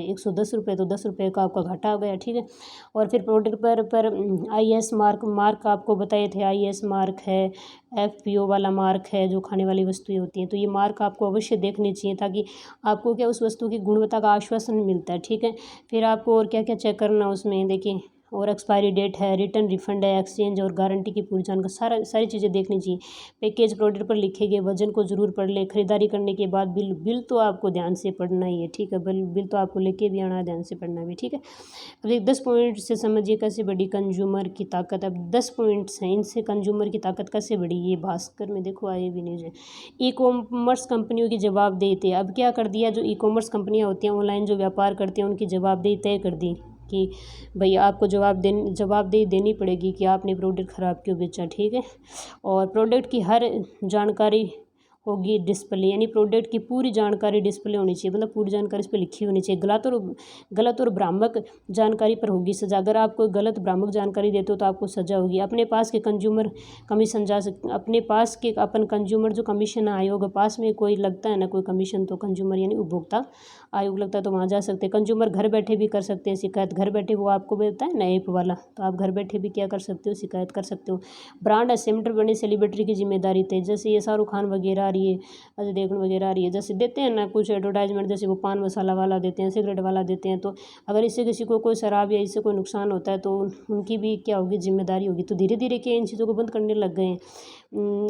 110 रुपये, तो 10 रुपये का आपका घाटा हो गया, ठीक है। और फिर प्रोडक्ट पर IS मार्क आपको बताए थे, IS मार्क है, FPO वाला मार्क है, जो खाने वाली वस्तुएं होती हैं, तो ये मार्क आपको अवश्य देखने चाहिए, ताकि आपको क्या उस वस्तु की गुणवत्ता का आश्वासन मिलता है, ठीक है। फिर आपको और क्या क्या चेक करना उसमें, देखिए, और एक्सपायरी डेट है, रिटर्न रिफंड है, एक्सचेंज और गारंटी की पूरी जानकारी, सारी चीज़ें देखनी चाहिए। पैकेज प्रोडक्ट पर लिखे गए वजन को जरूर पढ़ ले। खरीदारी करने के बाद बिल तो आपको ध्यान से पढ़ना ही है, ठीक है। बिल तो आपको लेके भी आना है, ध्यान से पढ़ना भी, ठीक है। अब एक 10 पॉइंट से समझिए कैसे बढ़ी कंज्यूमर की ताकत। अब 10 पॉइंट्स हैं, इनसे कंज्यूमर की ताकत कैसे बढ़ी, ये भास्कर में देखो आए भी न्यूज़ है। ई कॉमर्स कंपनियों की जवाबदेही थे। अब क्या कर दिया, जो ई कॉमर्स कंपनियाँ होती हैं, ऑनलाइन जो व्यापार करती हैं, उनकी जवाबदेही तय कर दी कि भाई आपको जवाबदेही देनी पड़ेगी कि आपने प्रोडक्ट ख़राब क्यों बेचा, ठीक है। और प्रोडक्ट की हर जानकारी होगी डिस्प्ले, यानी प्रोडक्ट की पूरी जानकारी डिस्प्ले होनी चाहिए, मतलब पूरी जानकारी इस पर लिखी होनी चाहिए। गलत और भ्रामक जानकारी पर होगी सज़ा। अगर आप कोई गलत भ्रामक जानकारी देते हो तो आपको सज़ा होगी। अपने पास के कंज्यूमर कमीशन जा सकते, अपने पास के अपन कंज्यूमर जो कमीशन आयोग पास में कोई लगता है ना कोई कमीशन, तो कंज्यूमर यानी उपभोक्ता आयोग लगता है, तो वहाँ जा सकते हैं। कंज्यूमर घर बैठे भी कर सकते हैं शिकायत, घर बैठे वो आपको मिलता है ना ऐप वाला, तो आप घर बैठे भी क्या कर सकते हो, शिकायत कर सकते हो। ब्रांड एम्बेसडर बने सेलिब्रिटी की जिम्मेदारी थे, जैसे ये शाहरुख खान वगैरह आ रही है, अजय देवगन वगैरह आ रही है, जैसे देते हैं ना कुछ एडवर्टाइजमेंट, जैसे वो पान मसाला वाला देते हैं, सिगरेट वाला देते हैं, तो अगर इससे किसी को कोई शराब या इससे कोई नुकसान होता है तो उनकी भी क्या होगी, जिम्मेदारी होगी। तो धीरे धीरे क्या इन चीज़ों को बंद करने लग गए हैं।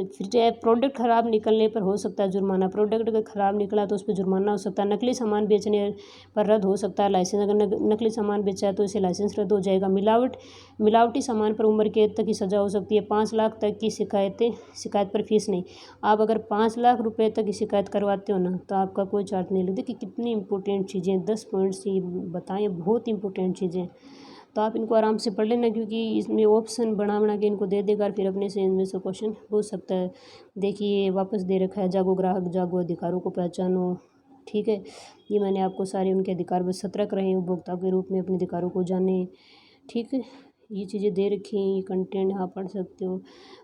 फिर चाहे प्रोडक्ट ख़राब निकलने पर हो सकता है जुर्माना, प्रोडक्ट अगर ख़राब निकला तो उस पर जुर्माना हो सकता है। नकली सामान बेचने पर रद्द हो सकता है लाइसेंस, अगर नकली सामान बेचा है तो इसे लाइसेंस रद्द हो जाएगा। मिलावटी सामान पर उम्र कैद तक की सज़ा हो सकती है। 5 लाख तक की शिकायत पर फीस नहीं। आप अगर 5 लाख रुपए तक की शिकायत करवाते हो ना, तो आपका कोई चार्ज नहीं लगता। कि कितनी इंपॉर्टेंट चीज़ें 10 पॉइंट्स ये बताएं, बहुत इंपॉर्टेंट चीज़ें, तो आप इनको आराम से पढ़ लेना, क्योंकि इसमें ऑप्शन बना के इनको दे देगा, फिर अपने से इनमें से क्वेश्चन पूछ सकता है। देखिए वापस दे रखा है, जागो ग्राहक जागो, अधिकारों को पहचानो, ठीक है। ये मैंने आपको सारे उनके अधिकार पर सतर्क रहें, उपभोक्ता के रूप में अपने अधिकारों को जाने, ठीक है। ये चीज़ें दे रखी हैं, ये कंटेंट आप पढ़ सकते हो।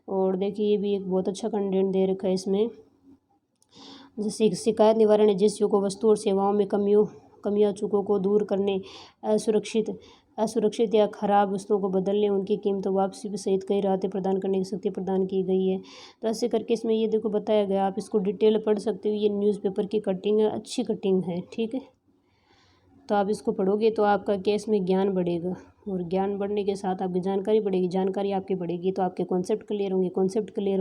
और देखिए ये भी एक बहुत अच्छा कंटेंट दे रखा है इसमें, जैसे शिकायत निवारण एजेंसियों को वस्तु और सेवाओं में कमियां चूकों को दूर करने, असुरक्षित या खराब वस्तुओं को बदलने, उनकी कीमतों वापसी भी सहित कई राहतें प्रदान करने की शक्ति प्रदान की गई है। तो ऐसे करके इसमें ये देखो बताया गया, आप इसको डिटेल पढ़ सकते हो। ये न्यूज़पेपर की कटिंग है, अच्छी कटिंग है, ठीक है। तो आप इसको पढ़ोगे तो आपका क्या इसमें ज्ञान बढ़ेगा, और ज्ञान बढ़ने के साथ आपकी जानकारी बढ़ेगी, जानकारी आपकी बढ़ेगी तो आपके कॉन्सेप्ट क्लियर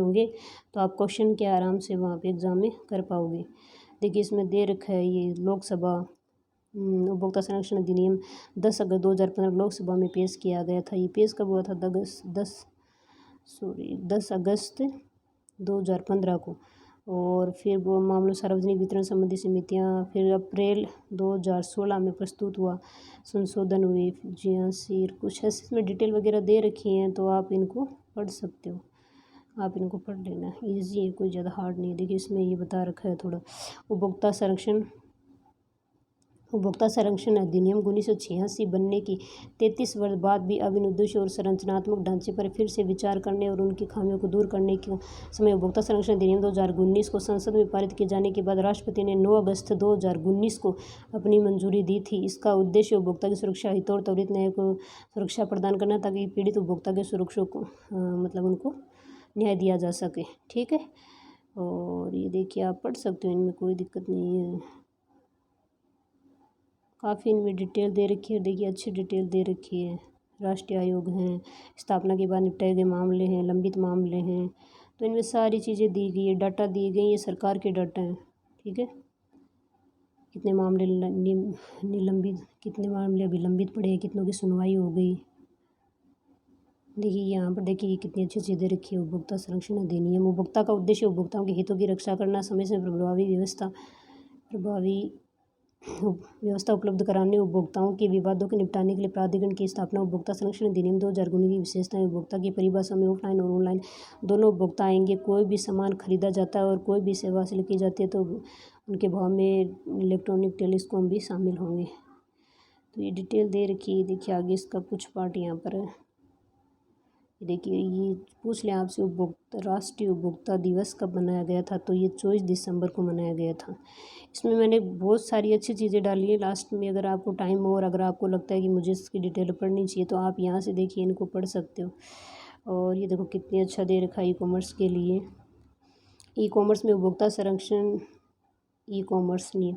होंगे तो आप क्वेश्चन के आराम से वहाँ पे एग्ज़ाम में कर पाओगे। देखिए इसमें दे रखा है ये लोकसभा उपभोक्ता संरक्षण अधिनियम 10 अगस्त 2015 लोकसभा में पेश किया गया था। ये पेश कब हुआ था, 10 अगस्त 2015 को। और फिर वो मामलों सार्वजनिक वितरण संबंधी समितियाँ, फिर अप्रैल 2016 में प्रस्तुत हुआ, संशोधन हुए। जी हाँ सिर कुछ ऐसे इसमें डिटेल वगैरह दे रखी हैं, तो आप इनको पढ़ सकते हो, आप इनको पढ़ लेना, ईजी है, कोई ज़्यादा हार्ड नहीं है। देखिए इसमें ये बता रखा है थोड़ा, उपभोक्ता संरक्षण अधिनियम 1986 बनने की 33 वर्ष बाद भी अब इन उद्देश्यों और संरचनात्मक ढांचे पर फिर से विचार करने और उनकी खामियों को दूर करने के समय उपभोक्ता संरक्षण अधिनियम 2019 को संसद में पारित किए जाने के बाद राष्ट्रपति ने 9 अगस्त 2019 को अपनी मंजूरी दी थी। इसका उद्देश्य उपभोक्ता की सुरक्षा हित और त्वरित न्याय को सुरक्षा प्रदान करना, ताकि पीड़ित उपभोक्ता के सुरक्षा को मतलब उनको न्याय दिया जा सके, ठीक है। और ये देखिए आप पढ़ सकते हो, इनमें कोई दिक्कत नहीं है। काफ़ी इनमें डिटेल दे रखी है। देखिए अच्छी डिटेल दे रखी है। राष्ट्रीय आयोग हैं, स्थापना के बाद निपटाए गए मामले हैं, लंबित मामले हैं, तो इनमें सारी चीज़ें दी गई है, डाटा दिए गए, ये सरकार के डाटा हैं। ठीक है, कितने मामले निलंबित, कितने मामले अभी लंबित पड़े हैं, कितनों की सुनवाई हो गई। देखिए यहाँ पर देखिए कितनी अच्छी चीज़ें रखी है। उपभोक्ता संरक्षण अधिनियम, उपभोक्ता का उद्देश्य उपभोक्ताओं के हितों की रक्षा करना, समय से प्रभावी व्यवस्था उपलब्ध कराने, उपभोक्ताओं के विवादों के निपटाने के लिए प्राधिकरण की स्थापना। उपभोक्ता संरक्षण अधिनियम 2019 की विशेषताएं, उपभोक्ता की परिभाषा में ऑफलाइन और ऑनलाइन दोनों उपभोक्ता आएंगे। कोई भी सामान खरीदा जाता है और कोई भी सेवा हासिल की जाती है तो उनके भाव में इलेक्ट्रॉनिक टेलीस्कोप भी शामिल होंगे। तो ये डिटेल दे रखी है। देखिए आगे इसका कुछ पार्ट यहाँ पर है। देखिए ये पूछ लें आपसे, राष्ट्रीय उपभोक्ता दिवस कब मनाया गया था, तो ये 24 दिसंबर को मनाया गया था। इसमें मैंने बहुत सारी अच्छी चीज़ें डाली है। लास्ट में अगर आपको टाइम हो और अगर आपको लगता है कि मुझे इसकी डिटेल पढ़नी चाहिए तो आप यहाँ से देखिए, इनको पढ़ सकते हो। और ये देखो कितनी अच्छा दे रखा है ई कॉमर्स के लिए। ई कॉमर्स में उपभोक्ता संरक्षण ई कॉमर्स नियम,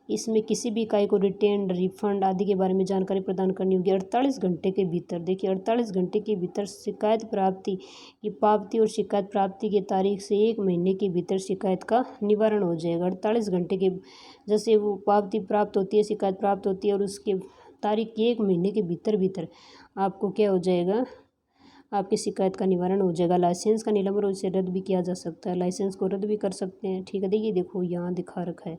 इसमें किसी भी इकाई को रिटर्न, रिफंड आदि के बारे में जानकारी प्रदान करनी होगी 48 घंटे के भीतर। देखिए 48 घंटे के भीतर शिकायत प्राप्ति की पावती और शिकायत प्राप्ति की तारीख से 1 महीने के भीतर शिकायत का निवारण हो जाएगा। 48 घंटे के, जैसे वो पावती प्राप्त होती है, शिकायत प्राप्त होती है और उसके तारीख के 1 महीने के भीतर आपको क्या हो जाएगा, आपकी शिकायत का निवारण हो जाएगा। लाइसेंस का निलंबन और इसे रद्द भी किया जा सकता है, लाइसेंस को रद्द भी कर सकते हैं। ठीक है, देखिए देखो यहाँ दिखा रखा है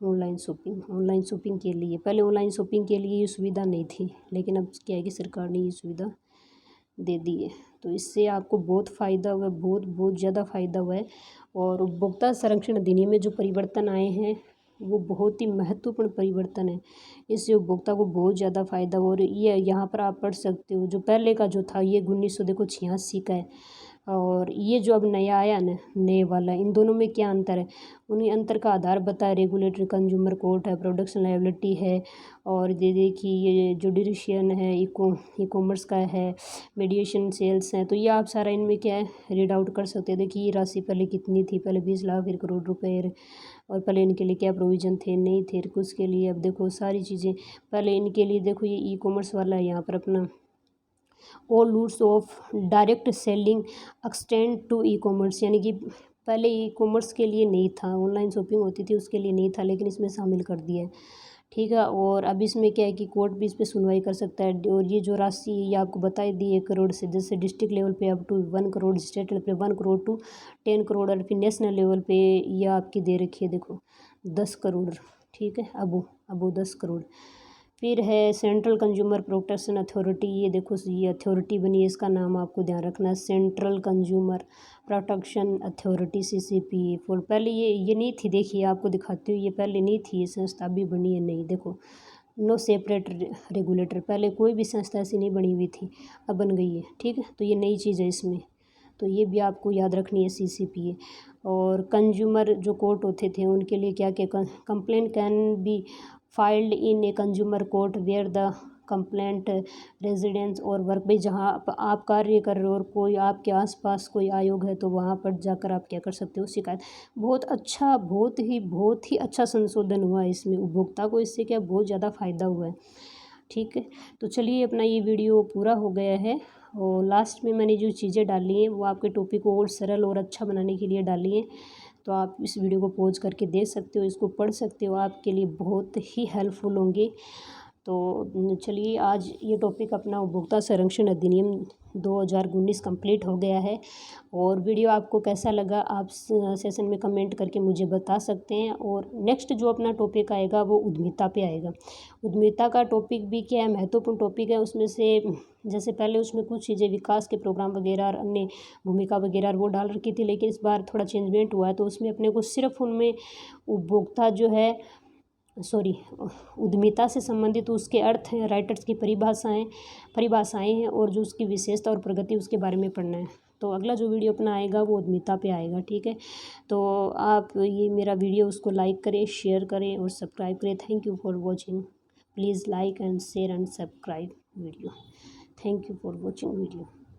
ऑनलाइन शॉपिंग के लिए। पहले ऑनलाइन शॉपिंग के लिए ये सुविधा नहीं थी, लेकिन अब क्या है कि सरकार ने ये सुविधा दे दी है। तो इससे आपको बहुत फ़ायदा हुआ है, बहुत ज़्यादा फ़ायदा हुआ है। और उपभोक्ता संरक्षण अधिनियम में जो परिवर्तन आए हैं वो बहुत ही महत्वपूर्ण परिवर्तन है। इससे उपभोक्ता को बहुत ज़्यादा फ़ायदा हो। और ये यहाँ पर आप पढ़ सकते हो, जो पहले का जो था ये 1986 का है, और ये जो अब नया आया ना, नए वाला, इन दोनों में क्या अंतर है, उन्हीं अंतर का आधार बताया। रेगुलेटरी कंज्यूमर कोर्ट है, प्रोडक्शन लायबिलिटी है, और ये देखिए ये जुडिशियल है, ई कॉमर्स का है, मीडिएशन सेल्स है। तो ये आप सारा इनमें क्या है रीड आउट कर सकते हैं। देखिए ये राशि पहले कितनी थी, पहले 20 लाख, फिर करोड़ रुपए, और पहले इनके लिए क्या प्रोविज़न थे, नहीं थे कुछ के लिए। अब देखो सारी चीज़ें पहले इनके लिए, देखो ये ई कॉमर्स वाला है यहाँ पर अपना, all rules of direct selling extend to e commerce, यानी कि पहले ई कॉमर्स के लिए नहीं था, ऑनलाइन शॉपिंग होती थी उसके लिए नहीं था, लेकिन इसमें शामिल कर दिया है। ठीक है, और अब इसमें क्या है कि कोर्ट भी इस पर सुनवाई कर सकता है। और ये जो राशि ये आपको बताई दी 1 करोड़ से, जैसे डिस्ट्रिक्ट लेवल पे up to 1 crore, state level पे 1 करोड़ टू 10 करोड़, और फिर नेशनल लेवल पे ये आपकी दे रखी है देखो 10 करोड़। ठीक है, अबो 10 करोड़। फिर है सेंट्रल कंज्यूमर प्रोटेक्शन अथॉरिटी, ये देखो ये अथॉरिटी बनी है, इसका नाम आपको ध्यान रखना है, central consumer protection authority CCPA। For पहले ये नहीं थी, देखिए आपको दिखाती हूँ, ये पहले नहीं थी, ये संस्था भी बनी है नहीं, देखो नो सेपरेट रेगुलेटर, पहले कोई भी संस्था ऐसी नहीं बनी हुई थी, अब बन गई है। ठीक है, तो ये नई चीज़ है इसमें, तो ये भी आपको याद रखनी है CCPA। और कंज्यूमर जो कोर्ट होते थे उनके लिए क्या क्या, complaint can be filed in a consumer court where the complaint residence और वर्क, भाई जहाँ आप कार्य कर रहे हो और कोई आपके आसपास कोई आयोग है तो वहाँ पर जाकर आप क्या कर सकते हो, शिकायत। बहुत अच्छा, बहुत ही अच्छा संशोधन हुआ है इसमें, उपभोक्ता को इससे क्या बहुत ज़्यादा फ़ायदा हुआ है। ठीक है, तो चलिए अपना ये वीडियो पूरा हो गया है। और लास्ट में मैंने जो चीज़ें डाली हैं वो आपके टॉपिक को और सरल और अच्छा बनाने के लिए डाली हैं, तो आप इस वीडियो को पॉज करके देख सकते हो, इसको पढ़ सकते हो, आपके लिए बहुत ही हेल्पफुल होंगे। तो चलिए आज ये टॉपिक अपना उपभोक्ता संरक्षण अधिनियम 2019 कंप्लीट हो गया है। और वीडियो आपको कैसा लगा आप सेशन में कमेंट करके मुझे बता सकते हैं। और नेक्स्ट जो अपना टॉपिक आएगा वो उद्यमिता पे आएगा। उद्यमिता का टॉपिक भी क्या है, महत्वपूर्ण टॉपिक है। उसमें से जैसे पहले उसमें कुछ चीज़ें विकास के प्रोग्राम वगैरह और अन्य भूमिका वगैरह वो डाल रखी थी, लेकिन इस बार थोड़ा चेंजमेंट हुआ है, तो उसमें अपने को सिर्फ उनमें उपभोक्ता जो है उद्यमिता से संबंधित उसके अर्थ हैं, राइटर्स की परिभाषाएं हैं, और जो उसकी विशेषता और प्रगति उसके बारे में पढ़ना है। तो अगला जो वीडियो अपना आएगा वो उद्यमिता पे आएगा। ठीक है, तो आप ये मेरा वीडियो उसको लाइक करें, शेयर करें और सब्सक्राइब करें। Thank you for watching. Please like and share and subscribe video. Thank you for watching video.